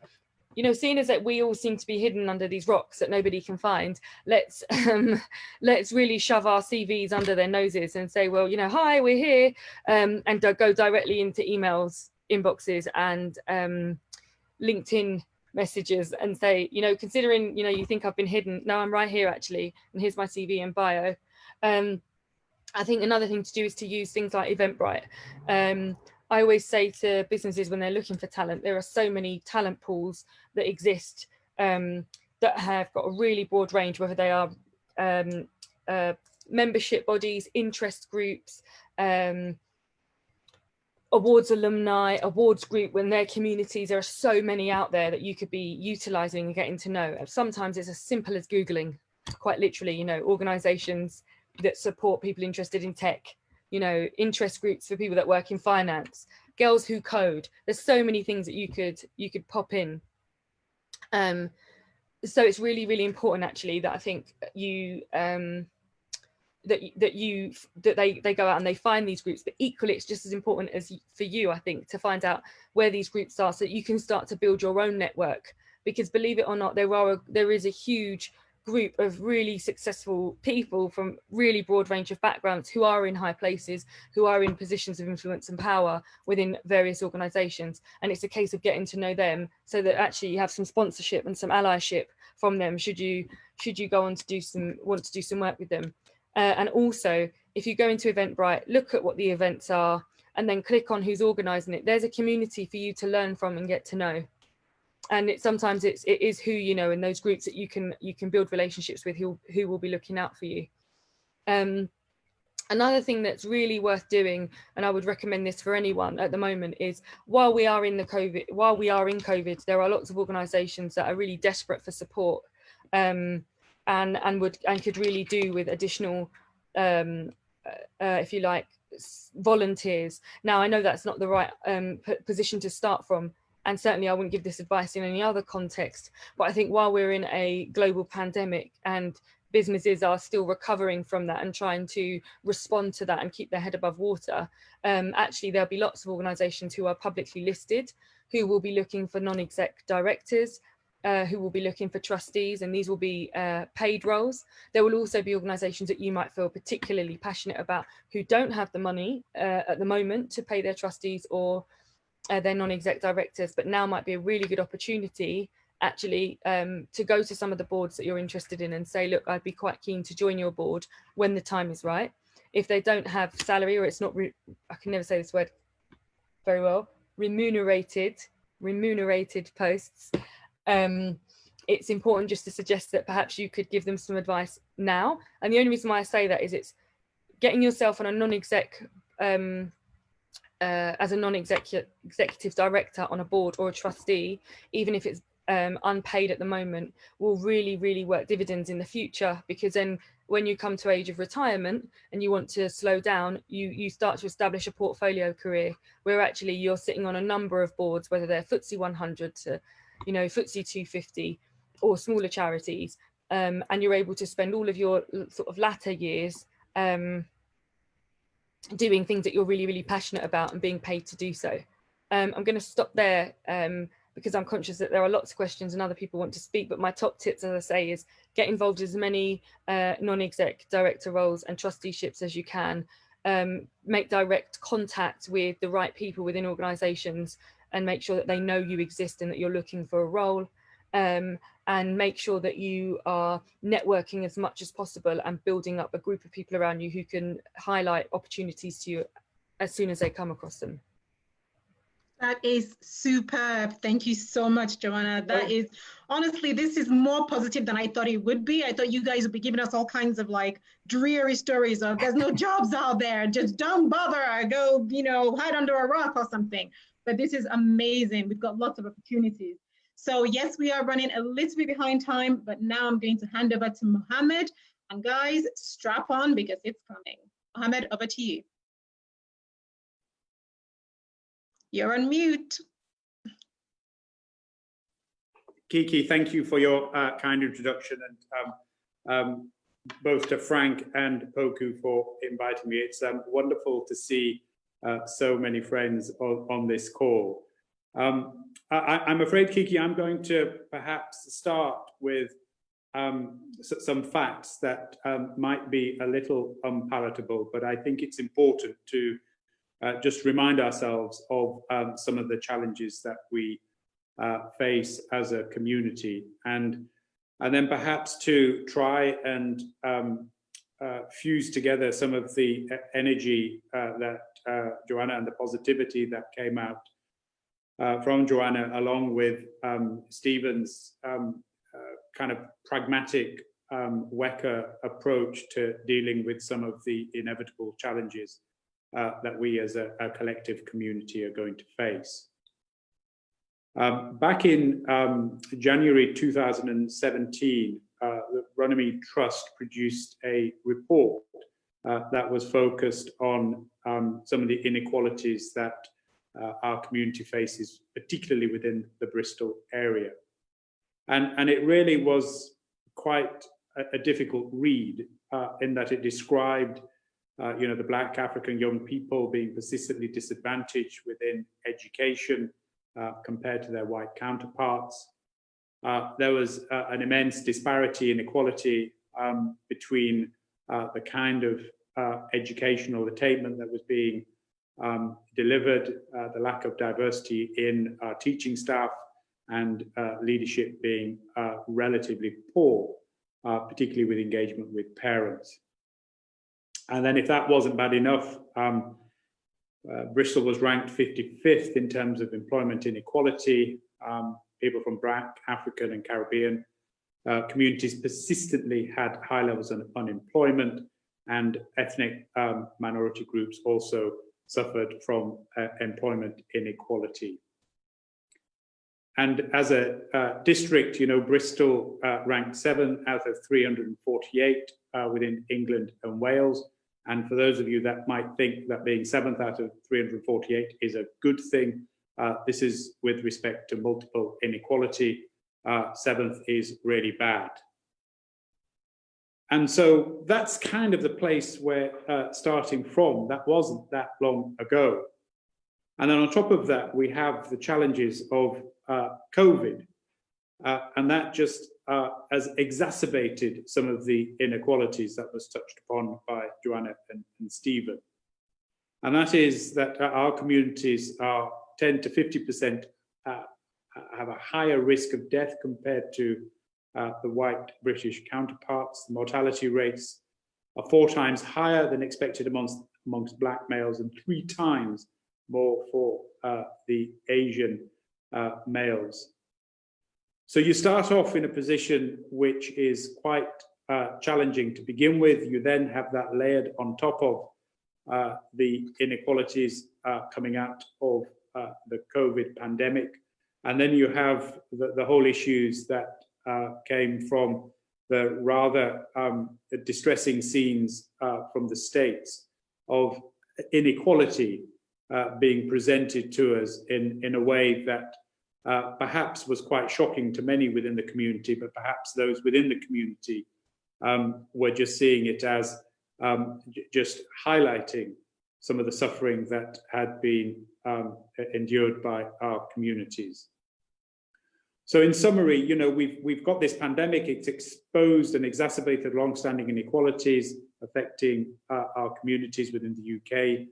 you know, seeing as that we all seem to be hidden under these rocks that nobody can find, let's really shove our CVs under their noses and say, well, you know, hi, we're here, and go directly into emails, inboxes and LinkedIn messages and say, you know, considering, you know, you think I've been hidden, no, I'm right here actually, and here's my CV and bio. I think another thing to do is to use things like Eventbrite. I always say to businesses when they're looking for talent, there are so many talent pools that exist that have got a really broad range, whether they are membership bodies, interest groups, awards alumni, awards group, when their communities. There are so many out there that you could be utilizing and getting to know. Sometimes it's as simple as Googling, quite literally, you know, organizations that support people interested in tech, you know, interest groups for people that work in finance, girls who code. There's so many things that you could pop in. So it's really, really important actually that I think you that they go out and they find these groups, but equally it's just as important as for you, I think, to find out where these groups are so that you can start to build your own network. Because believe it or not, there is a huge group of really successful people from really broad range of backgrounds who are in high places, who are in positions of influence and power within various organizations. And it's a case of getting to know them so that actually you have some sponsorship and some allyship from them should you go on to want to do some work with them. And also, if you go into Eventbrite, look at what the events are and then click on who's organizing it. There's a community for you to learn from and get to know. And sometimes it is who you know in those groups that you can build relationships with who will be looking out for you. Another thing that's really worth doing, and I would recommend this for anyone at the moment, is while we are in COVID, there are lots of organisations that are really desperate for support, and could really do with additional, if you like, volunteers. Now I know that's not the right position to start from, and certainly I wouldn't give this advice in any other context, but I think while we're in a global pandemic and businesses are still recovering from that and trying to respond to that and keep their head above water, actually there'll be lots of organisations who are publicly listed who will be looking for non-exec directors, who will be looking for trustees, and these will be paid roles. There will also be organisations that you might feel particularly passionate about who don't have the money at the moment to pay their trustees or their non-exec directors, but now might be a really good opportunity actually to go to some of the boards that you're interested in and say, look, I'd be quite keen to join your board when the time is right. If they don't have salary, or it's not, I can never say this word very well, remunerated posts, it's important just to suggest that perhaps you could give them some advice now. And the only reason why I say that is it's getting yourself on a non-exec, as a non-executive director on a board or a trustee, even if it's unpaid at the moment, will really work dividends in the future, because then when you come to age of retirement and you want to slow down, you start to establish a portfolio career where actually you're sitting on a number of boards, whether they're FTSE 100 to, you know, FTSE 250 or smaller charities, and you're able to spend all of your sort of latter years doing things that you're really passionate about and being paid to do so. I'm going to stop there because I'm conscious that there are lots of questions and other people want to speak, but my top tips, as I say, is get involved in as many non-exec director roles and trusteeships as you can. Make direct contact with the right people within organisations and make sure that they know you exist and that you're looking for a role. And make sure that you are networking as much as possible and building up a group of people around you who can highlight opportunities to you as soon as they come across them. That is superb. Thank you so much, Joanna. That is, honestly, this is more positive than I thought it would be. I thought you guys would be giving us all kinds of like dreary stories of there's no jobs out there, just don't bother, go, you know, hide under a rock or something. But this is amazing. We've got lots of opportunities. So yes, we are running a little bit behind time, but now I'm going to hand over to Mohammed. And guys, strap on because it's coming. Mohammed, over to you. You're on mute. Kiki, thank you for your kind introduction, and both to Frank and Poku for inviting me. It's wonderful to see so many friends on this call. I'm afraid, Kiki, I'm going to perhaps start with some facts that might be a little unpalatable, but I think it's important to just remind ourselves of some of the challenges that we face as a community, and then perhaps to try and fuse together some of the energy that Joanna and the positivity that came out from Joanna, along with Stephen's kind of pragmatic Wecker approach to dealing with some of the inevitable challenges that we as a collective community are going to face. Back in January 2017, the Runnymede Trust produced a report that was focused on some of the inequalities that our community faces, particularly within the Bristol area. And it really was quite a difficult read in that it described the Black African young people being persistently disadvantaged within education compared to their white counterparts. There was an immense disparity, inequality between the kind of educational attainment that was being delivered, the lack of diversity in our teaching staff, and leadership being relatively poor, particularly with engagement with parents. And then if that wasn't bad enough, Bristol was ranked 55th in terms of employment inequality. People from Black, African and Caribbean communities persistently had high levels of unemployment, and ethnic minority groups also suffered from employment inequality. And as a district, Bristol ranked 7 out of 348 within England and Wales. And for those of you that might think that being 7th out of 348 is a good thing, this is with respect to multiple inequality. 7th is really bad. And so that's kind of the place where starting from, that wasn't that long ago. And then on top of that, we have the challenges of COVID. And that just has exacerbated some of the inequalities that was touched upon by Joanna and Stephen. And that is that our communities are 10 to 50% have a higher risk of death compared to the white British counterparts. The mortality rates are 4 times higher than expected amongst Black males, and 3 times more for the Asian males. So you start off in a position which is quite challenging to begin with. You then have that layered on top of the inequalities coming out of the COVID pandemic. And then you have the whole issues that came from the rather distressing scenes from the States of inequality being presented to us in a way that perhaps was quite shocking to many within the community, but perhaps those within the community were just seeing it as just highlighting some of the suffering that had been endured by our communities. So in summary, we've got this pandemic. It's exposed and exacerbated long-standing inequalities affecting our communities within the UK.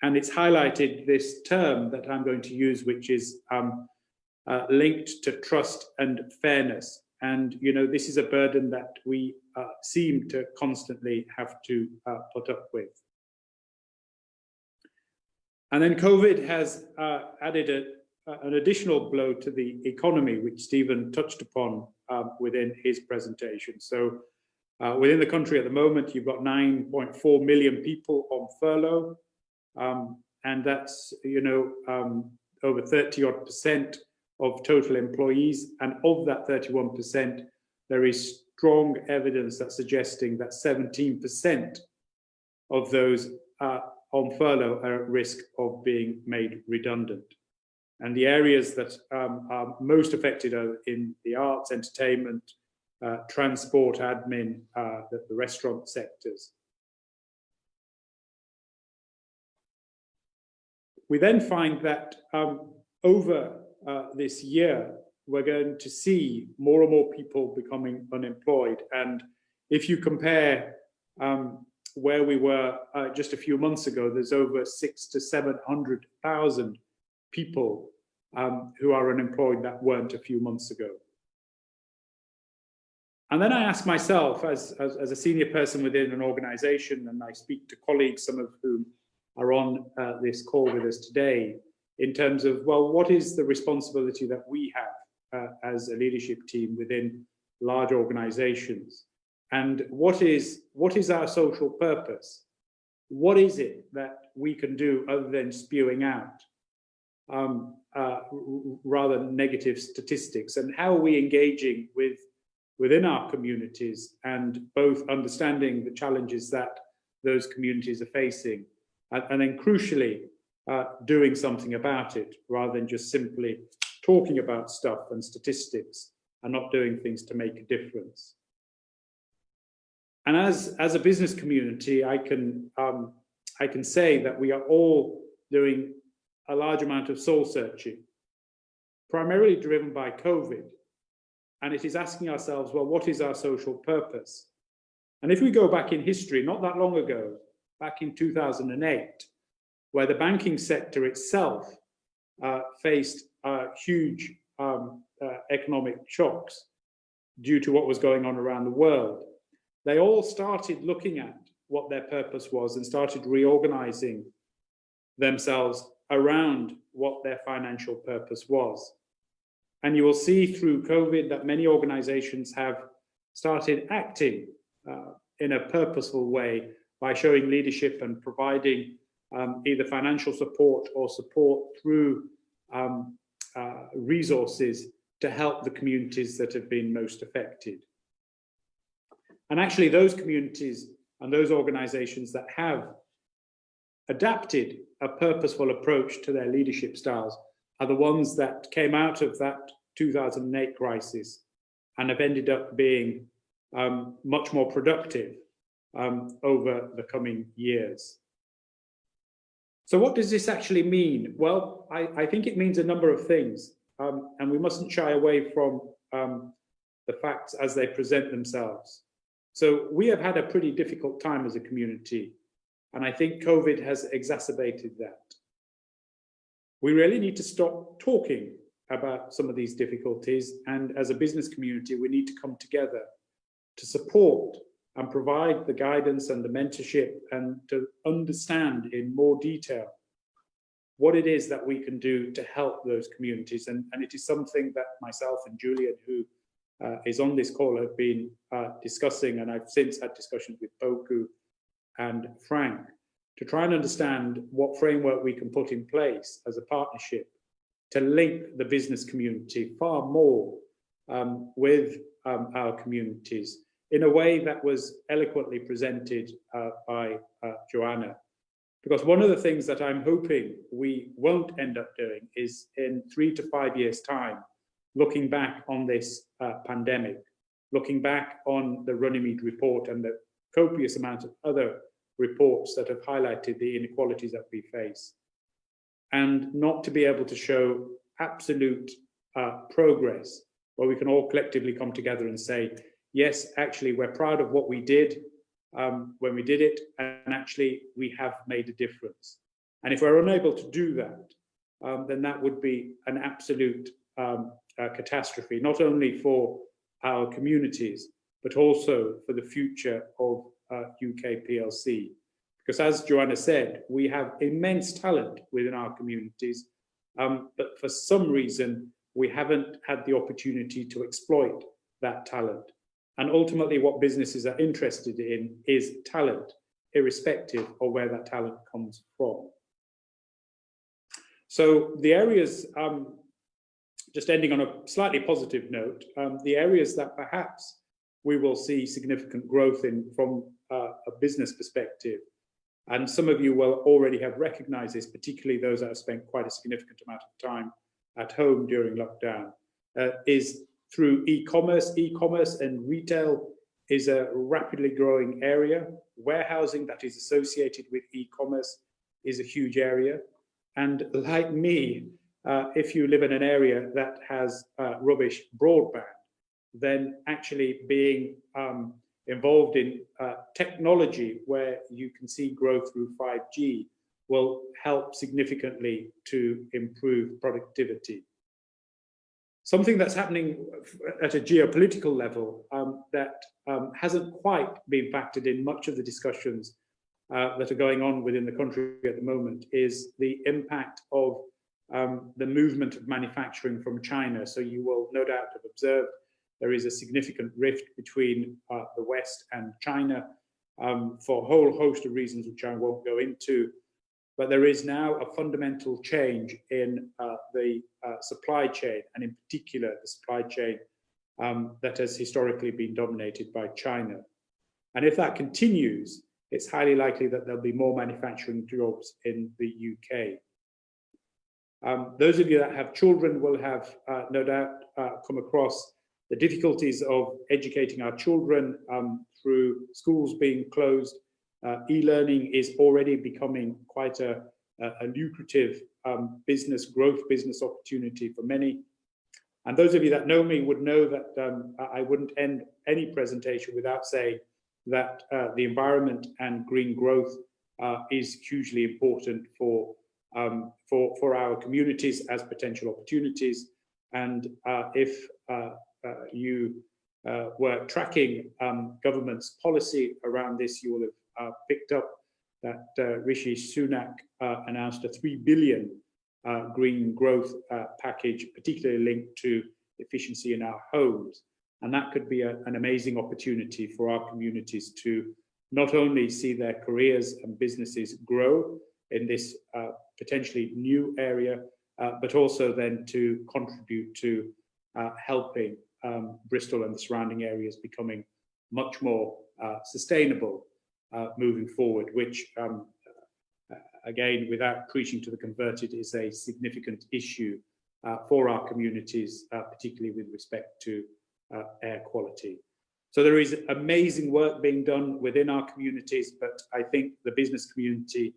And it's highlighted this term that I'm going to use, which is linked to trust and fairness. And, this is a burden that we seem to constantly have to put up with. And then COVID has added an additional blow to the economy, which Stephen touched upon within his presentation. So within the country at the moment, you've got 9.4 million people on furlough. And that's, over 30% of total employees. And of that 31%, there is strong evidence that's suggesting that 17% of those on furlough are at risk of being made redundant. And the areas that are most affected are in the arts, entertainment, transport, admin, the restaurant sectors. We then find that over this year, we're going to see more and more people becoming unemployed. And if you compare where we were just a few months ago, there's over 600,000 to 700,000 people who are unemployed that weren't a few months ago. And then I ask myself, as a senior person within an organization, and I speak to colleagues, some of whom are on this call with us today, in terms of, well, what is the responsibility that we have as a leadership team within large organizations? And what is our social purpose? What is it that we can do other than spewing out rather negative statistics? And how are we engaging within our communities and both understanding the challenges that those communities are facing, and then crucially doing something about it, rather than just simply talking about stuff and statistics and not doing things to make a difference. And as a business community, I can say that we are all doing a large amount of soul searching, primarily driven by COVID. And it is asking ourselves, well, what is our social purpose? And if we go back in history, not that long ago, back in 2008, where the banking sector itself faced huge economic shocks due to what was going on around the world, they all started looking at what their purpose was and started reorganizing themselves around what their financial purpose was. And you will see through COVID that many organizations have started acting in a purposeful way by showing leadership and providing either financial support or support through resources to help the communities that have been most affected. And actually those communities and those organizations that have adapted a purposeful approach to their leadership styles are the ones that came out of that 2008 crisis and have ended up being much more productive over the coming years. So what does this actually mean? Well, I think it means a number of things, and we mustn't shy away from the facts as they present themselves. So we have had a pretty difficult time as a community, and I think COVID has exacerbated that. We really need to stop talking about some of these difficulties, and as a business community, we need to come together to support and provide the guidance and the mentorship and to understand in more detail what it is that we can do to help those communities. And it is something that myself and Julian, who is on this call, have been discussing, and I've since had discussions with Poku and Frank to try and understand what framework we can put in place as a partnership to link the business community far more with our communities in a way that was eloquently presented by Joanna. Because one of the things that I'm hoping we won't end up doing is in 3 to 5 years' time, looking back on this pandemic, looking back on the Runnymede report and the copious amount of other reports that have highlighted the inequalities that we face, and not to be able to show absolute progress where we can all collectively come together and say, yes, actually, we're proud of what we did when we did it, and actually we have made a difference. And if we're unable to do that, then that would be an absolute catastrophe, not only for our communities, but also for the future of UK PLC. Because as Joanna said, we have immense talent within our communities, but for some reason, we haven't had the opportunity to exploit that talent. And ultimately, what businesses are interested in is talent, irrespective of where that talent comes from. So the areas, just ending on a slightly positive note, the areas that perhaps we will see significant growth in from a business perspective, and some of you will already have recognized this, particularly those that have spent quite a significant amount of time at home during lockdown, is through e-commerce. E-commerce and retail is a rapidly growing area. Warehousing that is associated with e-commerce is a huge area. And like me, if you live in an area that has rubbish broadband, then actually being involved in technology where you can see growth through 5G will help significantly to improve productivity. Something that's happening at a geopolitical level that hasn't quite been factored in much of the discussions that are going on within the country at the moment is the impact of the movement of manufacturing from China. So you will no doubt have observed there is a significant rift between the West and China for a whole host of reasons which I won't go into. But there is now a fundamental change in the supply chain, and in particular the supply chain that has historically been dominated by China. And if that continues, it's highly likely that there'll be more manufacturing jobs in the UK. Those of you that have children will have no doubt come across the difficulties of educating our children through schools being closed. E-learning is already becoming quite a lucrative business opportunity for many. And those of you that know me would know that I wouldn't end any presentation without saying that the environment and green growth is hugely important for our communities as potential opportunities. And if you were tracking government's policy around this, you will have picked up that Rishi Sunak announced a 3 billion green growth package, particularly linked to efficiency in our homes. And that could be an amazing opportunity for our communities to not only see their careers and businesses grow in this potentially new area, but also then to contribute to helping Bristol and the surrounding areas becoming much more sustainable moving forward, which again, without preaching to the converted, is a significant issue for our communities, particularly with respect to air quality. So there is amazing work being done within our communities, but I think the business community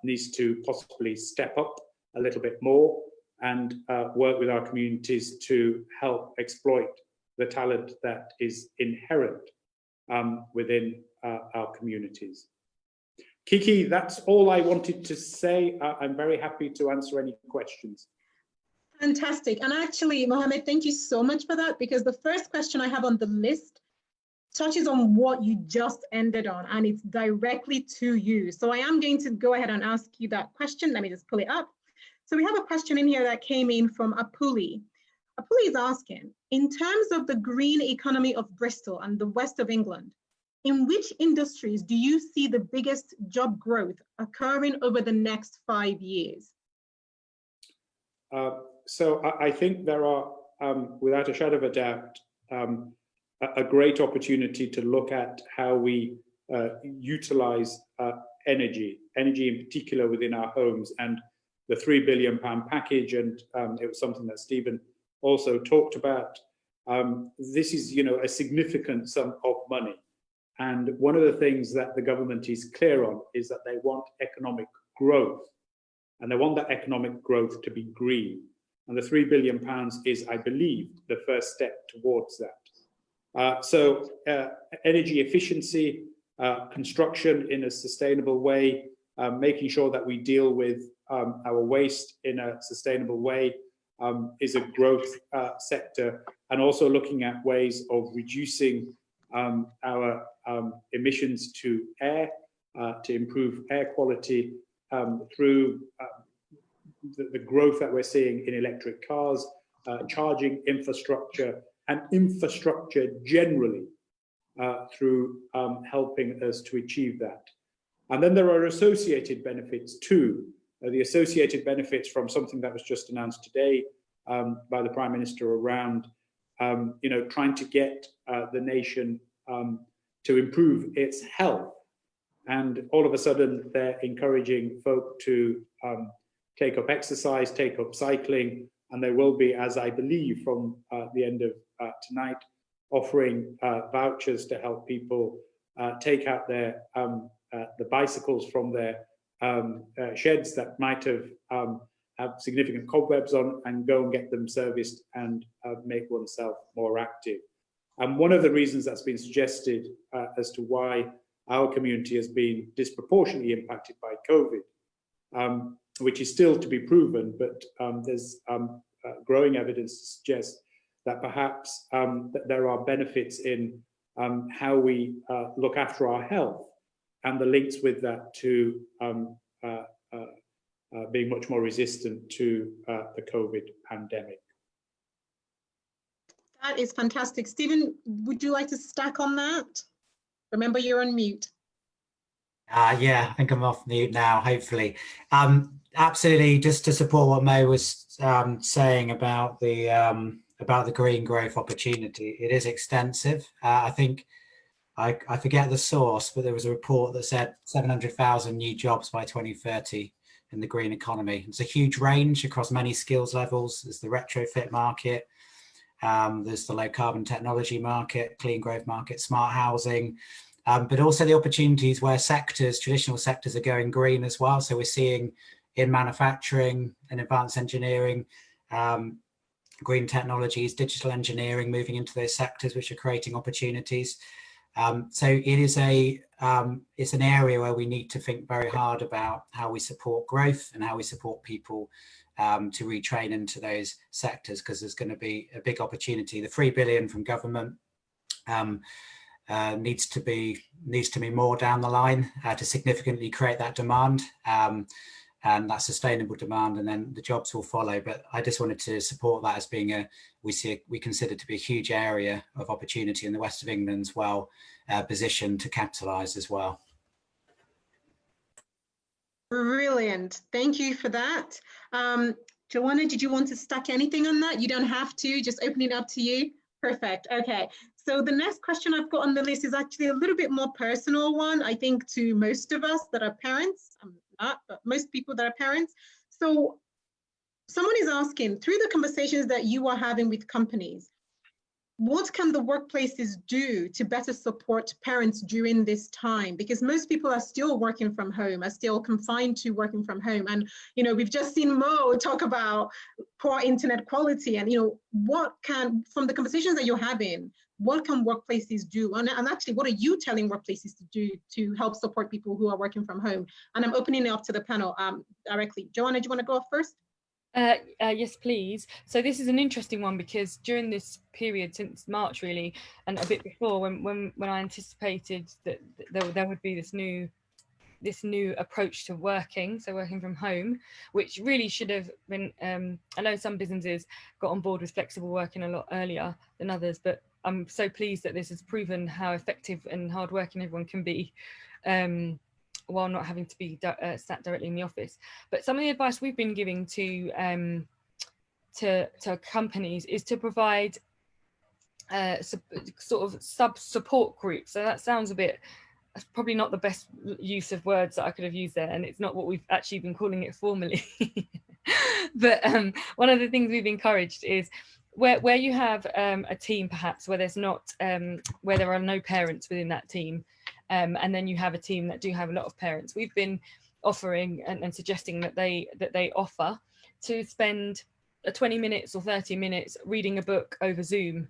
needs to possibly step up a little bit more and work with our communities to help exploit the talent that is inherent within our communities. Kiki, that's all I wanted to say. I'm very happy to answer any questions. Fantastic. And actually, Mohammed, thank you so much for that, because the first question I have on the list touches on what you just ended on, and it's directly to you. So I am going to go ahead and ask you that question. Let me just pull it up. So we have a question in here that came in from Apuli. Apuli is asking, in terms of the green economy of Bristol and the west of England, in which industries do you see the biggest job growth occurring over the next 5 years? So I think there are, without a shadow of a doubt, a great opportunity to look at how we utilize energy in particular within our homes, and the £3 billion package, and it was something that Stephen also talked about. This is, a significant sum of money. And one of the things that the government is clear on is that they want economic growth, and they want that economic growth to be green. And the £3 billion is, I believe, the first step towards that. So energy efficiency, construction in a sustainable way, making sure that we deal with our waste in a sustainable way is a growth sector, and also looking at ways of reducing our emissions to air, to improve air quality through the growth that we're seeing in electric cars, charging infrastructure, and infrastructure generally through helping us to achieve that. And then there are associated benefits too. The associated benefits from something that was just announced today by the Prime Minister around, trying to get the nation to improve its health. And all of a sudden, they're encouraging folk to take up exercise, take up cycling, and they will be, as I believe, from the end of tonight, offering vouchers to help people take out their the bicycles from their sheds that might have significant cobwebs on, and go and get them serviced and make oneself more active. And one of the reasons that's been suggested as to why our community has been disproportionately impacted by COVID, which is still to be proven, but there's growing evidence to suggest that perhaps that there are benefits in how we look after our health, and the links with that to being much more resistant to the COVID pandemic. That is fantastic. Stephen, would you like to stack on that? Remember, you're on mute. Yeah, I think I'm off mute now, hopefully. Absolutely, just to support what Mo was saying about the green growth opportunity, it is extensive. I think I forget the source, but there was a report that said 700,000 new jobs by 2030 in the green economy. It's a huge range across many skills levels. There's the retrofit market, there's the low carbon technology market, clean growth market, smart housing, but also the opportunities where traditional sectors are going green as well. So we're seeing in manufacturing and advanced engineering, green technologies, digital engineering moving into those sectors, which are creating opportunities. So it is it's an area where we need to think very hard about how we support growth and how we support people to retrain into those sectors, because there's going to be a big opportunity. The 3 billion from government needs to be more down the line to significantly create that demand and that sustainable demand, and then the jobs will follow. But I just wanted to support that as being we consider to be a huge area of opportunity in the west of England as well, positioned to capitalise as well. Brilliant. Thank you for that. Joanna, did you want to stack anything on that? You don't have to, just opening it up to you. Perfect. Okay. So the next question I've got on the list is actually a little bit more personal one, I think, to most of us that are parents. I'm not, but most people that are parents. So someone is asking, through the conversations that you are having with companies, what can the workplaces do to better support parents during this time? Because most people are still working from home, are still confined to working from home. And, you know, we've just seen Mo talk about poor internet quality, and, you know, what can, from the conversations that you're having, what can workplaces do? And actually, what are you telling workplaces to do to help support people who are working from home? And I'm opening it up to the panel directly. Joanna, do you want to go off first? Yes, please. So this is an interesting one, because during this period since March, really, and a bit before, when I anticipated that there would be this new approach to working, so working from home, which really should have been, I know some businesses got on board with flexible working a lot earlier than others, but I'm so pleased that this has proven how effective and hardworking everyone can be, while not having to be sat directly in the office. But some of the advice we've been giving to companies is to provide sort of support groups. So that sounds that's probably not the best use of words that I could have used there, and it's not what we've actually been calling it formally. But one of the things we've encouraged is where you have a team, perhaps where there's not where there are no parents within that team, and then you have a team that do have a lot of parents. We've been offering and suggesting that they offer to spend 20 minutes or 30 minutes reading a book over Zoom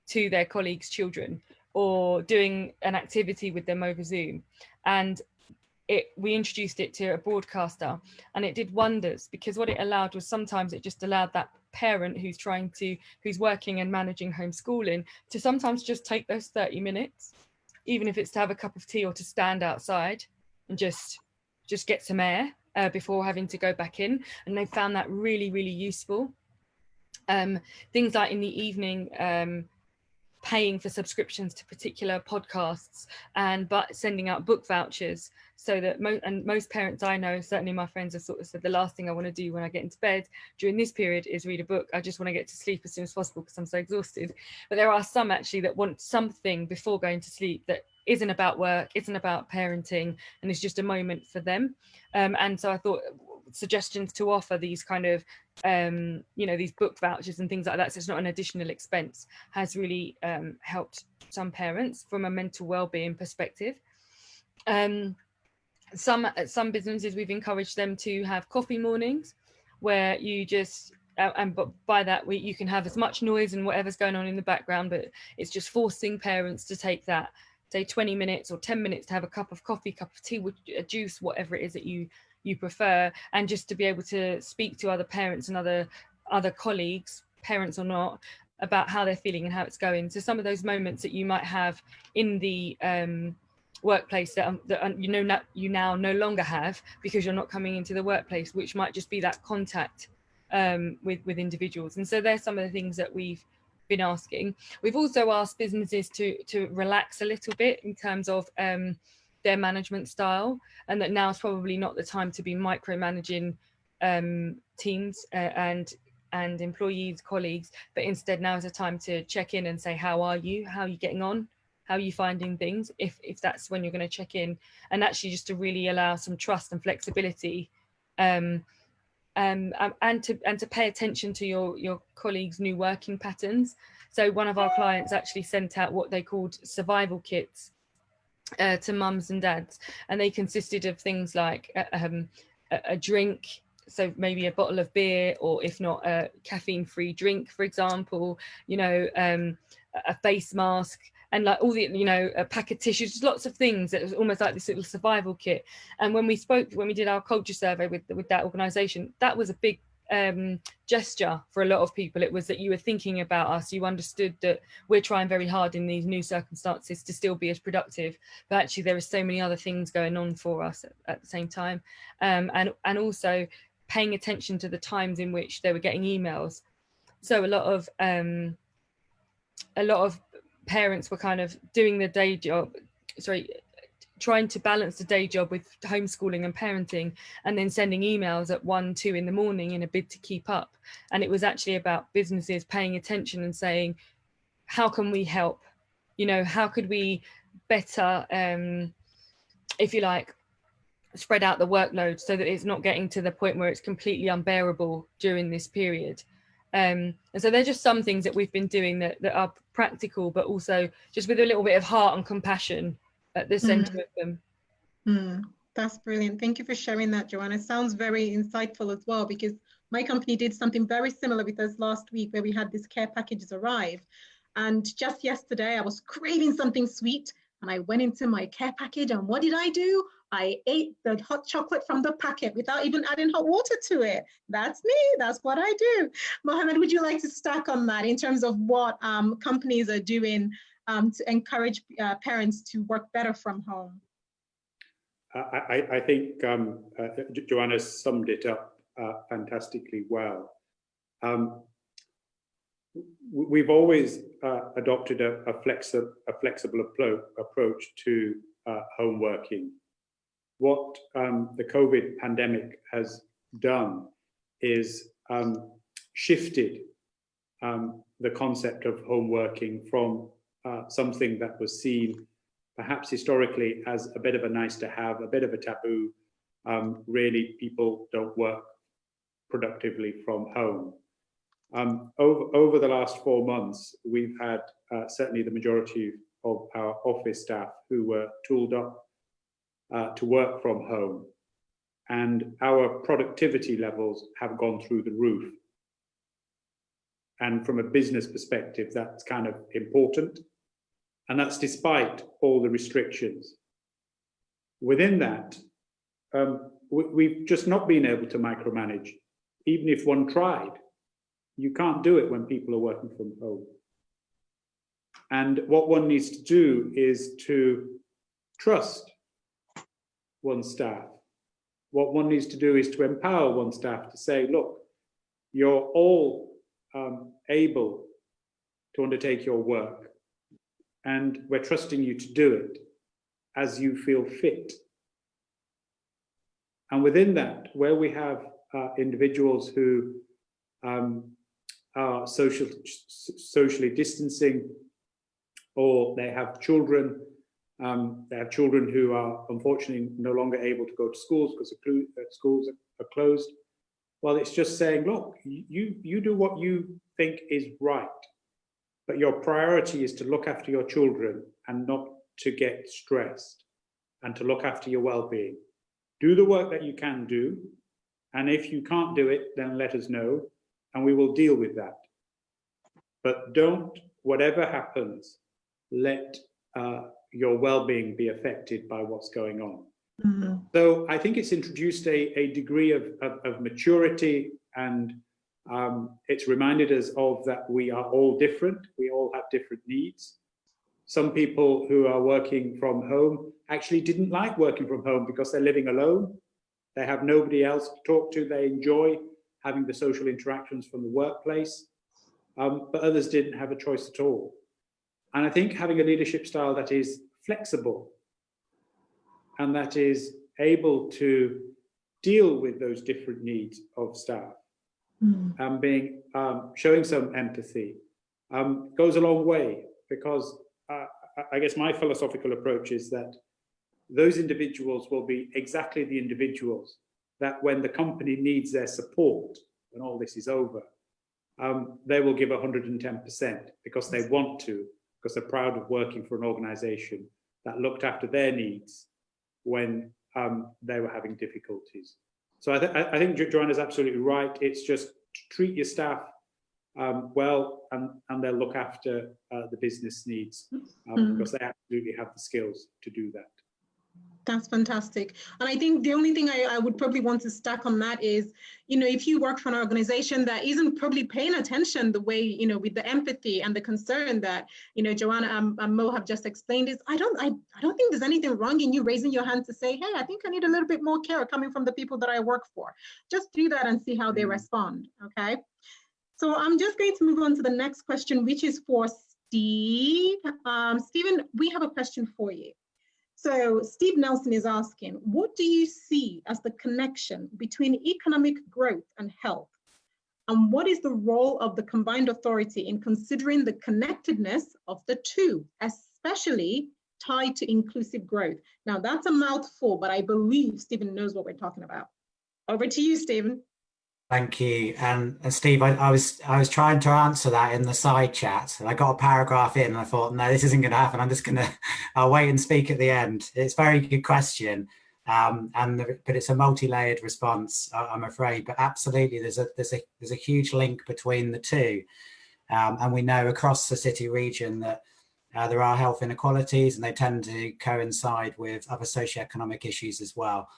to their colleagues' children, or doing an activity with them over Zoom. And we introduced it to a broadcaster, and it did wonders, because what it allowed was, sometimes it just allowed that parent who's working and managing homeschooling to sometimes just take those 30 minutes, even if it's to have a cup of tea or to stand outside and just get some air before having to go back in. And they found that really, really useful. Things like in the evening, paying for subscriptions to particular podcasts but sending out book vouchers, so that most parents I know, certainly my friends, have sort of said the last thing I want to do when I get into bed during this period is read a book. I just want to get to sleep as soon as possible because I'm so exhausted. But there are some actually that want something before going to sleep that isn't about work, isn't about parenting, and it's just a moment for them. And so I thought suggestions to offer these kind of these book vouchers and things like that, so it's not an additional expense, has really helped some parents from a mental well-being perspective. Some businesses, we've encouraged them to have coffee mornings, where you just but by that you can have as much noise and whatever's going on in the background, but it's just forcing parents to take that, say, 20 minutes or 10 minutes to have a cup of coffee, cup of tea, a juice, whatever it is that you prefer, and just to be able to speak to other parents and other other colleagues, parents or not, about how they're feeling and how it's going. So some of those moments that you might have in the workplace that you now no longer have because you're not coming into the workplace, which might just be that contact with individuals. And so there's some of the things that we've been asking. We've also asked businesses to relax a little bit in terms of their management style, and that now is probably not the time to be micromanaging teams and employees, colleagues, but instead now is a time to check in and say, how are you getting on, how are you finding things, if that's when you're going to check in, and actually just to really allow some trust and flexibility, and to pay attention to your colleagues' new working patterns. So one of our clients actually sent out what they called survival kits to mums and dads, and they consisted of things like a drink, so maybe a bottle of beer, or if not, a caffeine-free drink, for example, a face mask, and like all the, a pack of tissues, just lots of things. It was almost like this little survival kit. And when we did our culture survey with that organisation, that was a big gesture for a lot of people. It was that you were thinking about us, you understood that we're trying very hard in these new circumstances to still be as productive, but actually there are so many other things going on for us at the same time, and also paying attention to the times in which they were getting emails. So a lot of parents were kind of doing the day job, trying to balance the day job with homeschooling and parenting, and then sending emails at 1-2 in the morning in a bid to keep up. And it was actually about businesses paying attention and saying, how can we help? How could we better, if you like, spread out the workload so that it's not getting to the point where it's completely unbearable during this period. And so they're just some things that we've been doing that are practical, but also just with a little bit of heart and compassion at the center of them. That's brilliant. Thank you for sharing that, Joanna. It sounds very insightful as well, because my company did something very similar with us last week, where we had these care packages arrive. And just yesterday, I was craving something sweet, and I went into my care package, and what did I do? I ate the hot chocolate from the packet without even adding hot water to it. That's me. That's what I do. Mohammed, would you like to stack on that in terms of what companies are doing to encourage parents to work better from home? I think Joanna summed it up fantastically well. We've always adopted a flexible approach to home working. What the COVID pandemic has done is shifted the concept of home working from something that was seen perhaps historically as a bit of a nice to have, a bit of a taboo. Really, people don't work productively from home. Over the last 4 months, we've had certainly the majority of our office staff who were tooled up to work from home, and our productivity levels have gone through the roof. And from a business perspective, that's kind of important, and that's despite all the restrictions. Within that, we've just not been able to micromanage. Even if one tried, you can't do it when people are working from home. And what one needs to do is to trust one's staff. What one needs to do is to empower one's staff to say, look, you're all able to undertake your work, and we're trusting you to do it as you feel fit. And within that, where we have individuals who are socially distancing, or they have children who are unfortunately no longer able to go to schools because schools are closed. Well, it's just saying, look, you do what you think is right, but your priority is to look after your children and not to get stressed, and to look after your well-being. Do the work that you can do, and if you can't do it, then let us know, and we will deal with that. But don't, whatever happens, let your well-being be affected by what's going on. So I think it's introduced a degree of maturity and It's reminded us of that we are all different. We all have different needs. Some people who are working from home actually didn't like working from home because they're living alone. They have nobody else to talk to. They enjoy having the social interactions from the workplace, but others didn't have a choice at all. And I think having a leadership style that is flexible and that is able to deal with those different needs of staff and showing some empathy goes a long way, because I guess my philosophical approach is that those individuals will be exactly the individuals that when the company needs their support, when all this is over, they will give 110% because they want to, because they're proud of working for an organization that looked after their needs when they were having difficulties. So I think Joanna's absolutely right. It's just treat your staff well, and they'll look after the business needs because they absolutely have the skills to do that. That's fantastic. And I think the only thing I would probably want to stack on that is, if you work for an organization that isn't probably paying attention the way, with the empathy and the concern that, Joanna and Mo have just explained, is I don't think there's anything wrong in you raising your hand to say, hey, I think I need a little bit more care coming from the people that I work for. Just do that and see how they respond, okay? So I'm just going to move on to the next question, which is for Steve. Stephen, we have a question for you. So Steve Nelson is asking, what do you see as the connection between economic growth and health? And what is the role of the combined authority in considering the connectedness of the two, especially tied to inclusive growth? Now that's a mouthful, but I believe Stephen knows what we're talking about. Over to you, Stephen. Thank you. And Steve, I was trying to answer that in the side chat, and I got a paragraph in and I thought, no, this isn't going to happen. I'll wait and speak at the end. It's a very good question. But it's a multi-layered response, I'm afraid. But absolutely, there's a huge link between the two. And we know across the city region that there are health inequalities, and they tend to coincide with other socioeconomic issues as well.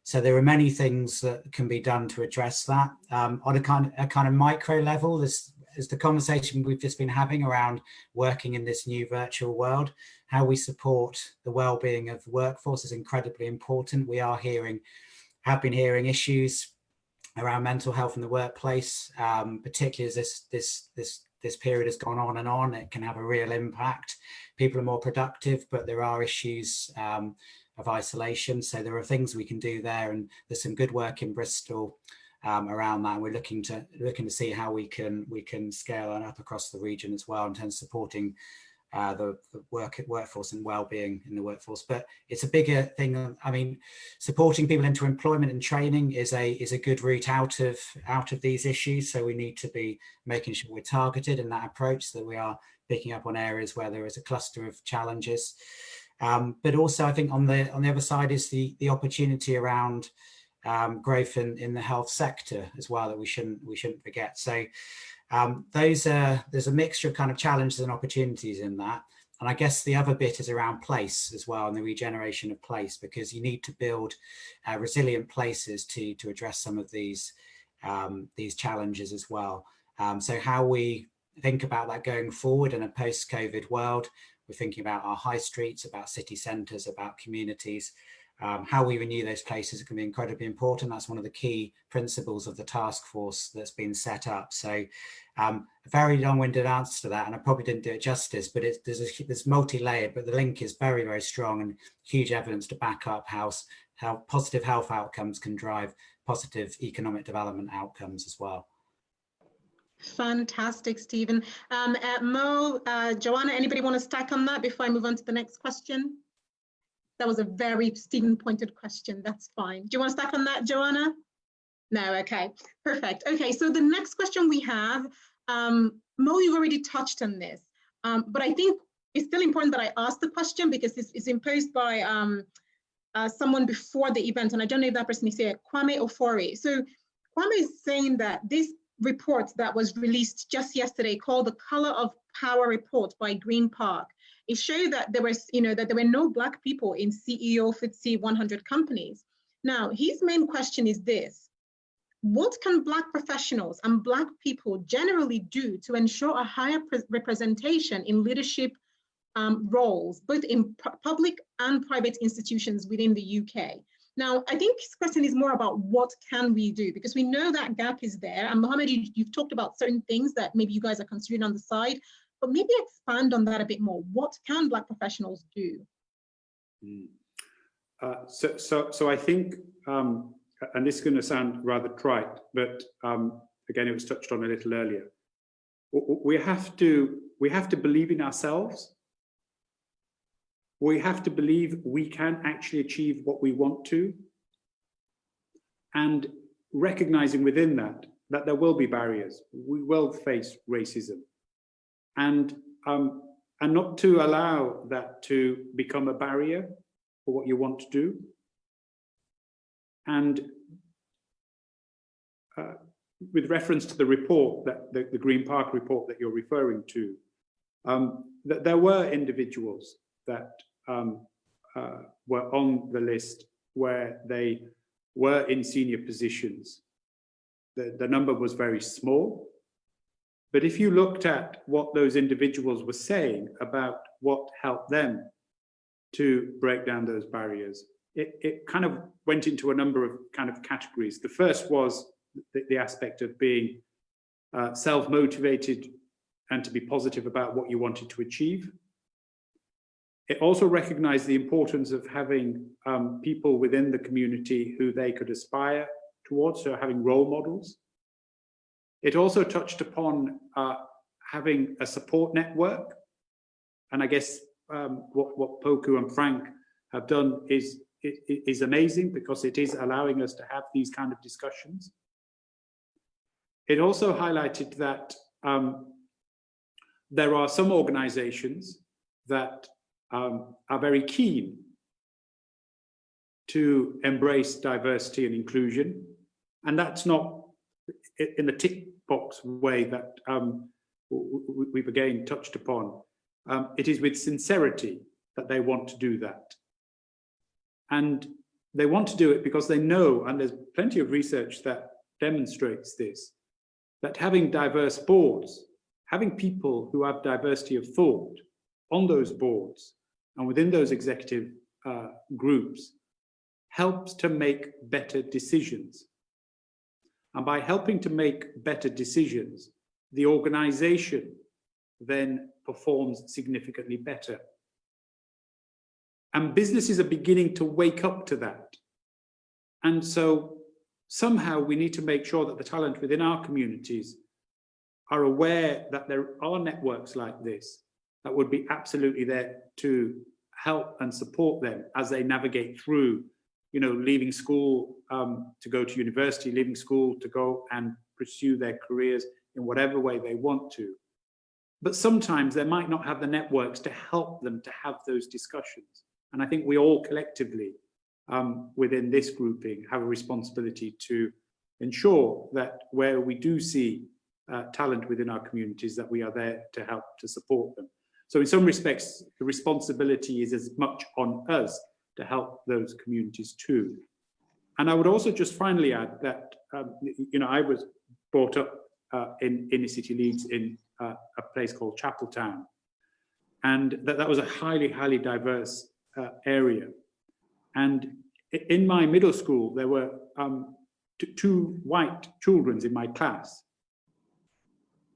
So there are many things that can be done to address that. On a kind of micro level, there's the conversation we've just been having around working in this new virtual world. How we support the well-being of the workforce is incredibly important. We have been hearing issues around mental health in the workplace, particularly as this period has gone on and on. It can have a real impact. People are more productive, but there are issues of isolation. So there are things we can do there, and there's some good work in Bristol around that. We're looking to see how we can scale that up across the region as well in terms of supporting the workforce and well-being in the workforce. But it's a bigger thing. I mean, supporting people into employment and training is a good route out of these issues. So we need to be making sure we're targeted in that approach, so that we are picking up on areas where there is a cluster of challenges. But also, I think on the other side is the opportunity around growth in the health sector as well, that we shouldn't forget. So there's a mixture of kind of challenges and opportunities in that. And I guess the other bit is around place as well, and the regeneration of place, because you need to build resilient places to address some of these challenges as well. So how we think about that going forward in a post-COVID world, we're thinking about our high streets, about city centres, about communities. How we renew those places can be incredibly important. That's one of the key principles of the task force that's been set up. So a very long-winded answer to that, and I probably didn't do it justice, but there's multi-layered, but the link is very, very strong, and huge evidence to back up how positive health outcomes can drive positive economic development outcomes as well. Fantastic, Stephen. Mo, Joanna, anybody want to stack on that before I move on to the next question? That was a very Stephen-pointed question. That's fine. Do you want to stack on that, Joanna? No, okay, perfect. Okay, so the next question we have, Mo, you've already touched on this, but I think it's still important that I ask the question because it's imposed by someone before the event, and I don't know if that person is here, Kwame Ofori. So Kwame is saying that this report that was released just yesterday, called the Color of Power Report by Green Park, it showed that there were no Black people in CEO FTSE 100 companies. Now, his main question is this: what can Black professionals and Black people generally do to ensure a higher representation in leadership roles, both in public and private institutions within the UK? Now, I think this question is more about what can we do, because we know that gap is there. And Mohammed, you've talked about certain things that maybe you guys are considering on the side, but maybe expand on that a bit more. What can Black professionals do? So I think, and this is going to sound rather trite, but again, it was touched on a little earlier. We have to believe in ourselves. We have to believe we can actually achieve what we want to, and recognizing within that there will be barriers. We will face racism, and not to allow that to become a barrier for what you want to do. And with reference to the report, that the Green Park report that you're referring to, that there were individuals that were on the list where they were in senior positions. The number was very small, but if you looked at what those individuals were saying about what helped them to break down those barriers, it kind of went into a number of kind of categories. The first was the aspect of being self-motivated and to be positive about what you wanted to achieve. It also recognized the importance of having people within the community who they could aspire towards, so having role models. It also touched upon having a support network. And I guess what Poku and Frank have done is amazing, because it is allowing us to have these kind of discussions. It also highlighted that there are some organizations that are very keen to embrace diversity and inclusion. And that's not in the tick box way that we've again touched upon. It is with sincerity that they want to do that. And they want to do it because they know, and there's plenty of research that demonstrates this, that having diverse boards, having people who have diversity of thought on those boards and within those executive groups helps to make better decisions. And by helping to make better decisions, the organization then performs significantly better. And businesses are beginning to wake up to that. And so somehow we need to make sure that the talent within our communities are aware that there are networks like this that would be absolutely there to help and support them as they navigate through, you know, leaving school to go to university, leaving school to go and pursue their careers in whatever way they want to. But sometimes they might not have the networks to help them to have those discussions. And I think we all collectively within this grouping have a responsibility to ensure that where we do see talent within our communities, that we are there to help to support them. So in some respects, the responsibility is as much on us to help those communities too. And I would also just finally add that, you know, I was brought up in inner city Leeds in a place called Chapeltown. And that was a highly, highly diverse area. And in my middle school, there were 2 white children in my class.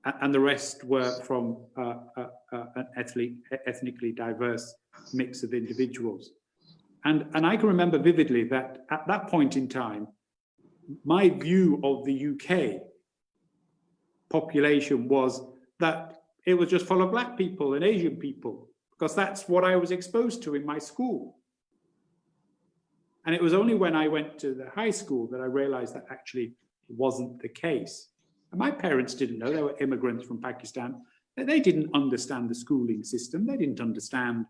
And the rest were from an ethnically diverse mix of individuals. And I can remember vividly that at that point in time, my view of the UK population was that it was just full of Black people and Asian people, because that's what I was exposed to in my school. And it was only when I went to the high school that I realized that actually wasn't the case. And my parents didn't know. They were immigrants from Pakistan. They didn't understand the schooling system. They didn't understand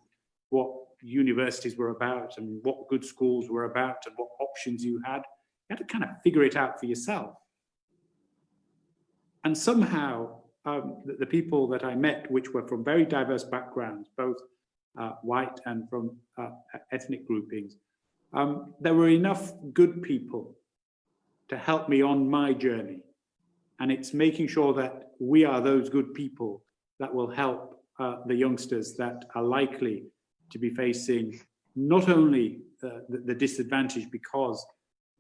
what universities were about and what good schools were about and what options you had. You had to kind of figure it out for yourself. And somehow the people that I met, which were from very diverse backgrounds, both white and from ethnic groupings, there were enough good people to help me on my journey. And it's making sure that we are those good people that will help the youngsters that are likely to be facing not only the disadvantage because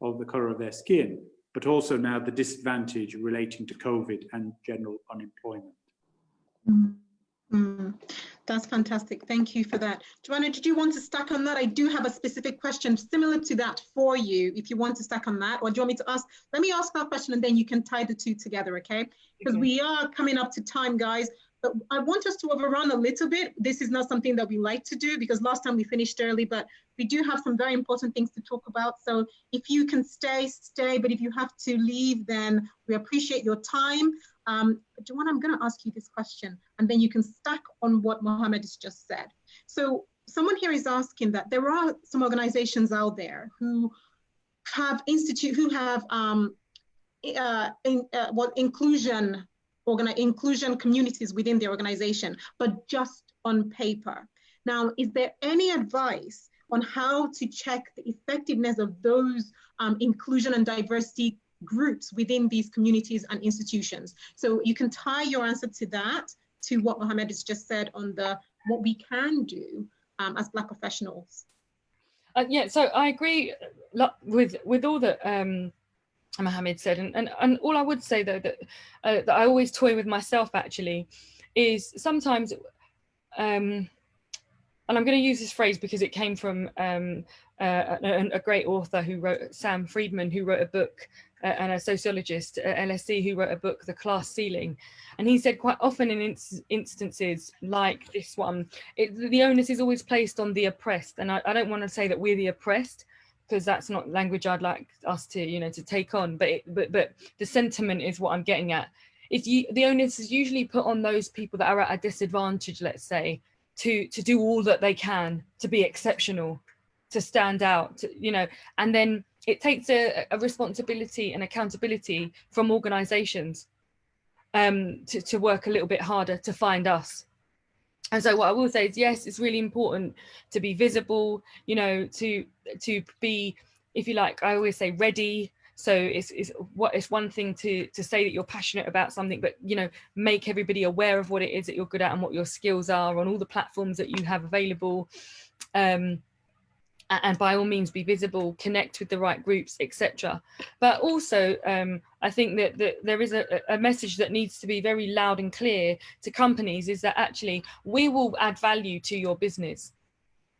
of the colour of their skin, but also now the disadvantage relating to COVID and general unemployment. That's fantastic. Thank you for that. Joanna, did you want to stack on that? I do have a specific question similar to that for you, if you want to stack on that, or do you want me to ask? Let me ask that question and then you can tie the two together, okay? Because we are coming up to time, guys, but I want us to overrun a little bit. This is not something that we like to do because last time we finished early, but we do have some very important things to talk about. So if you can stay, stay, but if you have to leave, then we appreciate your time. Joanna, I'm going to ask you this question, and then you can stack on what Mohammed has just said. So someone here is asking that there are some organizations out there who have inclusion communities within the organization, but just on paper. Now, is there any advice on how to check the effectiveness of those inclusion and diversity groups within these communities and institutions? So you can tie your answer to that, to what Mohammed has just said on what we can do as Black professionals. Yeah, so I agree with all that Mohammed said, and all I would say though that I always toy with myself actually is sometimes, and I'm going to use this phrase because it came from a great author who wrote, Sam Friedman, who wrote a book, and a sociologist at LSE who wrote a book, The Class Ceiling. And he said quite often in instances like this one, the onus is always placed on the oppressed. And I don't want to say that we're the oppressed, because that's not language I'd like us to, to take on. But the sentiment is what I'm getting at. The onus is usually put on those people that are at a disadvantage, let's say, to do all that they can to be exceptional, to stand out, and then it takes a responsibility and accountability from organizations to work a little bit harder to find us. And so what I will say is, yes, it's really important to be visible, to be, if you like, I always say ready. So it's one thing to say that you're passionate about something, but make everybody aware of what it is that you're good at and what your skills are on all the platforms that you have available. And by all means be visible, connect with the right groups, etc. But also, I think that there is a message that needs to be very loud and clear to companies, is that actually we will add value to your business.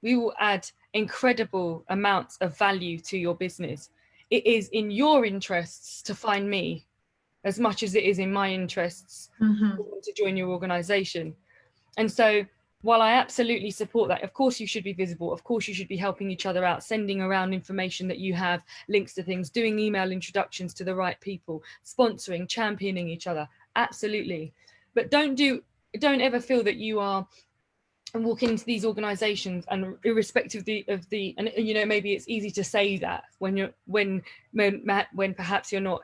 We will add incredible amounts of value to your business. It is in your interests to find me as much as it is in my interests to join your organization. And so, while I absolutely support that, of course you should be visible, of course you should be helping each other out, sending around information that you have, links to things, doing email introductions to the right people, sponsoring, championing each other, absolutely. But don't ever feel that you are walking into these organizations and irrespective of the maybe it's easy to say that when perhaps you're not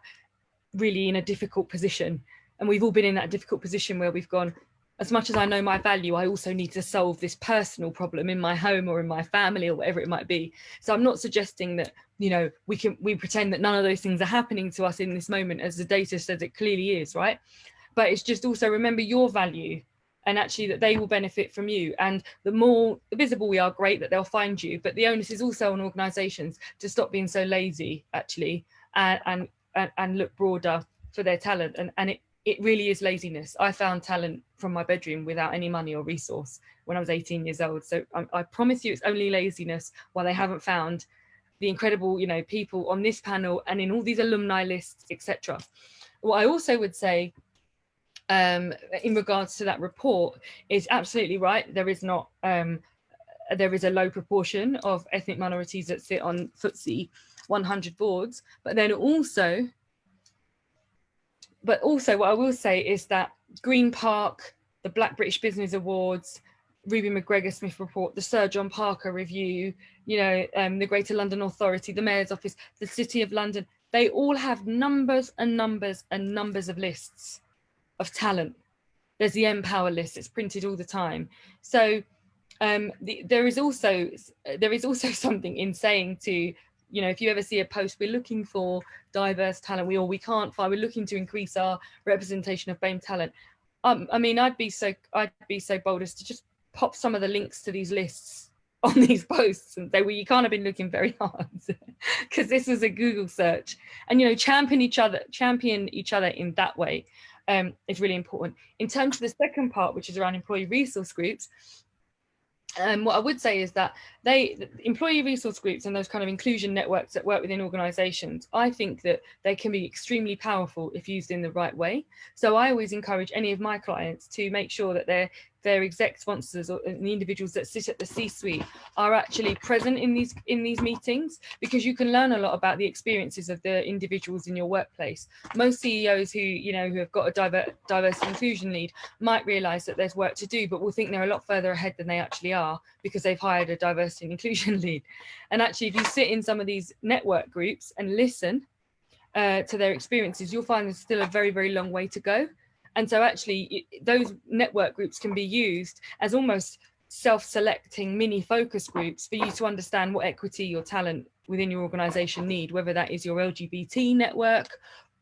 really in a difficult position. And we've all been in that difficult position where we've gone, as much as I know my value, I also need to solve this personal problem in my home or in my family or whatever it might be. So I'm not suggesting that, we pretend that none of those things are happening to us in this moment, as the data says it clearly is, right? But it's just also remember your value, and actually that they will benefit from you. And the more visible we are, great, that they'll find you. But the onus is also on organizations to stop being so lazy, actually, and look broader for their talent. And it really is laziness. I found talent from my bedroom without any money or resource when I was 18 years old. So I promise you it's only laziness while they haven't found the incredible, people on this panel and in all these alumni lists, etc. What I also would say in regards to that report is absolutely right. There is not, there is a low proportion of ethnic minorities that sit on FTSE 100 boards, but also what I will say is that Green Park, the Black British Business Awards, Ruby McGregor Smith Report, the Sir John Parker Review, the Greater London Authority, the Mayor's Office, the City of London, they all have numbers and numbers and numbers of lists of talent. There's the Empower list, it's printed all the time. So there is also something in saying to you know, if you ever see a post, we're looking for diverse talent, we can't find, we're looking to increase our representation of BAME talent. I mean, I'd be so bold as to just pop some of the links to these lists on these posts and say, well, you can't have been looking very hard, because this is a Google search. And, you know, champion each other in that way is really important. In terms of the second part, which is around employee resource groups, what I would say is that the employee resource groups and those kind of inclusion networks that work within organizations, I think that they can be extremely powerful if used in the right way. So I always encourage any of my clients to make sure that their exec sponsors or the individuals that sit at the C-suite are actually present in these meetings, because you can learn a lot about the experiences of the individuals in your workplace. Most CEOs who have got a diversity inclusion lead might realize that there's work to do, but will think they're a lot further ahead than they actually are because they've hired a diversity and inclusion lead. And actually, if you sit in some of these network groups and listen to their experiences, you'll find there's still a very, very long way to go. And so actually, those network groups can be used as almost self-selecting mini focus groups for you to understand what equity or talent within your organization need, whether that is your LGBT network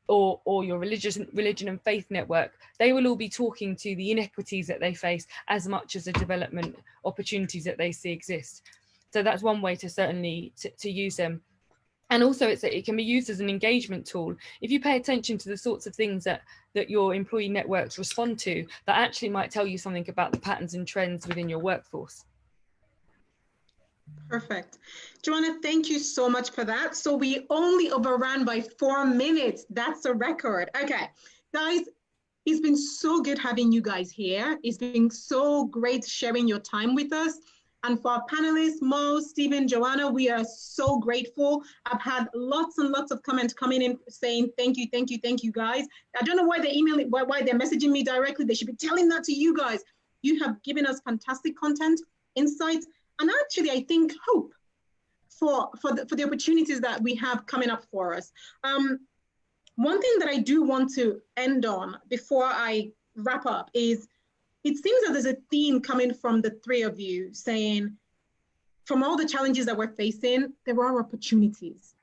or your religion and faith network. They will all be talking to the inequities that they face as much as the development opportunities that they see exist. So that's one way to certainly to use them. And also it can be used as an engagement tool. If you pay attention to the sorts of things that your employee networks respond to, that actually might tell you something about the patterns and trends within your workforce. Perfect. Joanna, thank you so much for that. So we only overran by 4 minutes. That's a record. Okay, guys, it's been so good having you guys here. It's been so great sharing your time with us. And for our panelists, Mo, Stephen, Joanna, we are so grateful. I've had lots and lots of comments coming in saying, thank you, thank you, thank you, guys. I don't know why they're emailing, why they're messaging me directly. They should be telling that to you guys. You have given us fantastic content, insights, and actually, I think, hope for the opportunities that we have coming up for us. One thing that I do want to end on before I wrap up is, it seems that there's a theme coming from the three of you saying, from all the challenges that we're facing, there are opportunities.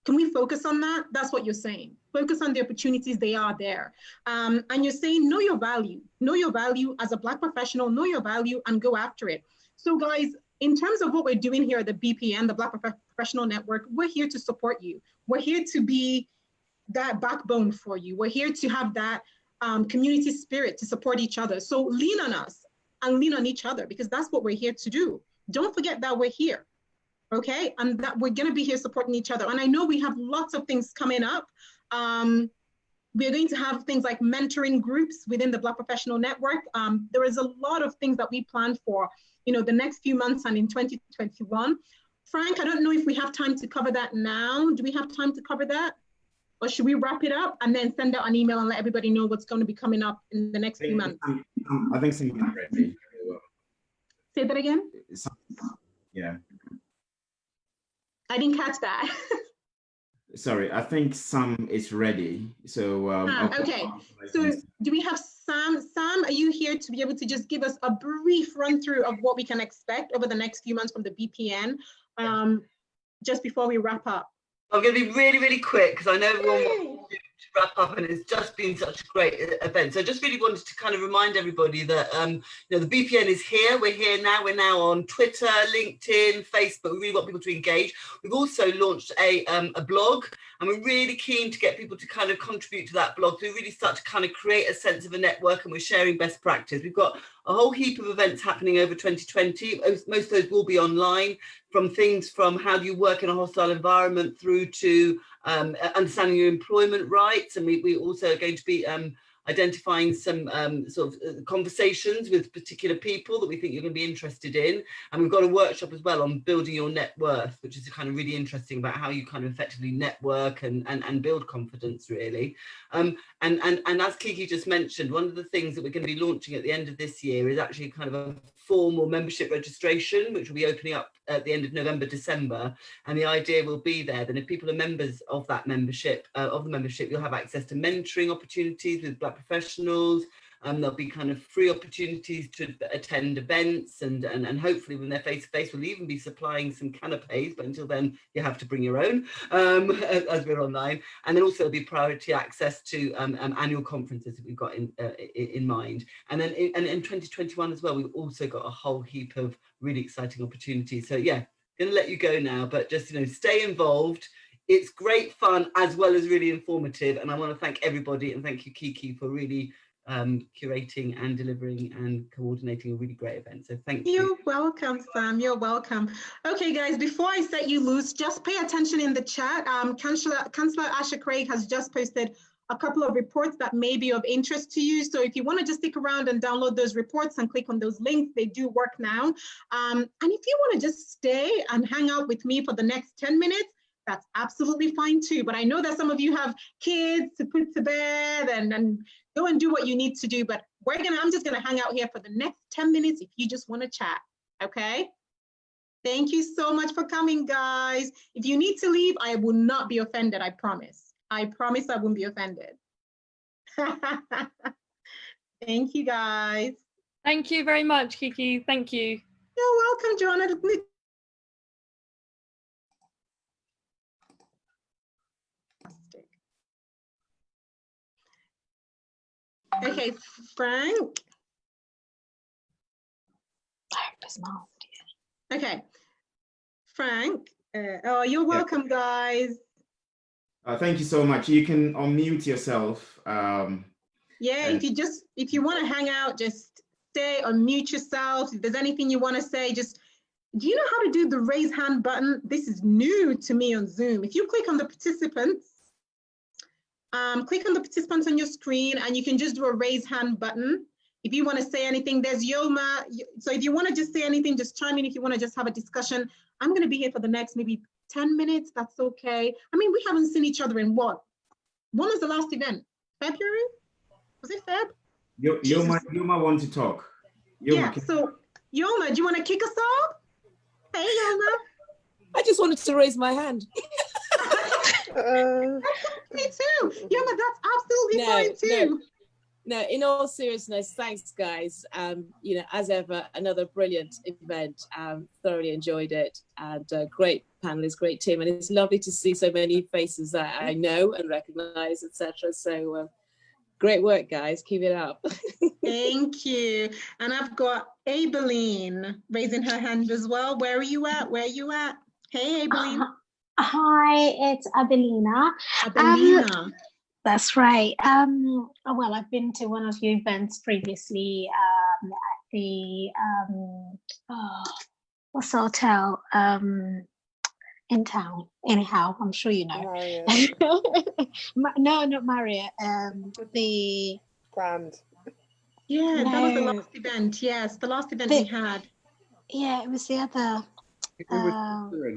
Can we focus on that? That's what you're saying. Focus on the opportunities, they are there. And you're saying, know your value as a Black professional, know your value and go after it. So guys, in terms of what we're doing here at the BPN, the Black Professional Network, we're here to support you. We're here to be that backbone for you. We're here to have that community spirit to support each other. So lean on us and lean on each other, because that's what we're here to do. Don't forget that we're here, okay? And that we're gonna be here supporting each other. And I know we have lots of things coming up. We're going to have things like mentoring groups within the Black Professional Network. There is a lot of things that we plan for, the next few months and in 2021. Frank, I don't know if we have time to cover that now. Do we have time to cover that? Or should we wrap it up and then send out an email and let everybody know what's going to be coming up in the next few months? I think some are ready. Say that again? Yeah. I didn't catch that. Sorry, I think Sam is ready. So okay. So do we have Sam? Sam, are you here to be able to just give us a brief run through of what we can expect over the next few months from the BPN, just before we wrap up? I'm going to be really, really quick because I know everyone wants to wrap up, and it's just been such a great event. So I just really wanted to kind of remind everybody that the BPN is here. We're here now. We're now on Twitter, LinkedIn, Facebook. We really want people to engage. We've also launched a blog, and we're really keen to get people to kind of contribute to that blog. So we really start to kind of create a sense of a network, and we're sharing best practice. We've got a whole heap of events happening over 2020. Most of those will be online, from things from how do you work in a hostile environment through to understanding your employment rights. And we also are going to be identifying some sort of conversations with particular people that we think you're going to be interested in. And we've got a workshop as well on building your net worth, which is kind of really interesting about how you kind of effectively network and build confidence, really. And as Kiki just mentioned, one of the things that we're going to be launching at the end of this year is actually kind of a formal membership registration, which will be opening up at the end of November, December. And the idea will be there that if people are members of that membership, you'll have access to mentoring opportunities with Black professionals, There'll be kind of free opportunities to attend events, and hopefully when they're face-to-face, we'll even be supplying some canapes, but until then you have to bring your own, as we're online. And then also there'll be priority access to annual conferences that we've got in mind. And then in 2021 as well, we've also got a whole heap of really exciting opportunities. So yeah, going to let you go now, but just, you know, stay involved. It's great fun as well as really informative. And I want to thank everybody, and thank you, Kiki, for really curating and delivering and coordinating a really great event. So thank you. You're welcome, Sam. You're welcome. Okay, guys, before I set you loose, just pay attention in the chat. Councillor Asher Craig has just posted a couple of reports that may be of interest to you. So if you want to just stick around and download those reports and click on those links, they do work now. And if you want to just stay and hang out with me for the next 10 minutes, that's absolutely fine too. But I know that some of you have kids to put to bed and go and do what you need to do. But I'm just gonna hang out here for the next 10 minutes if you just want to chat, okay? Thank you so much for coming, guys. If you need to leave, I will not be offended, I promise. I promise I won't be offended. Thank you, guys. Thank you very much, Kiki. Thank you. You're welcome, Joanna. Okay, Frank. Okay, Frank. Oh, you're welcome, guys. Thank you so much. You can unmute yourself. Yeah, if you want to hang out, just stay, unmute yourself. If there's anything you want to say, just, do you know how to do the raise hand button? This is new to me on Zoom. If you click on the participants, click on the participants on your screen, and you can just do a raise hand button. If you want to say anything, there's Yoma. So if you want to just say anything, just chime in. If you want to just have a discussion, I'm going to be here for the next maybe 10 minutes. That's okay. I mean, we haven't seen each other in what? When was the last event? February? Was it Feb? Yoma want to talk. Yoma, yeah, so Yoma, do you want to kick us off? Hey, Yoma. I just wanted to raise my hand. Me too. Yoma, that's absolutely fine too. No, in all seriousness, thanks, guys. You know, as ever, another brilliant event. Thoroughly enjoyed it, and great panelists, great team, and it's lovely to see so many faces that I know and recognise, etc. So, great work, guys. Keep it up. Thank you. And I've got Aibeline raising her hand as well. Where are you at? Where are you at? Hey, Aibeline. Hi, it's Abelina. Abelina. That's right. Well, I've been to one of your events previously at the what's the hotel in town. Anyhow, I'm sure you know. No, not Marriott. The Grand. Yeah, that was the last event. Yes, the last event we had. Yeah, it was the other.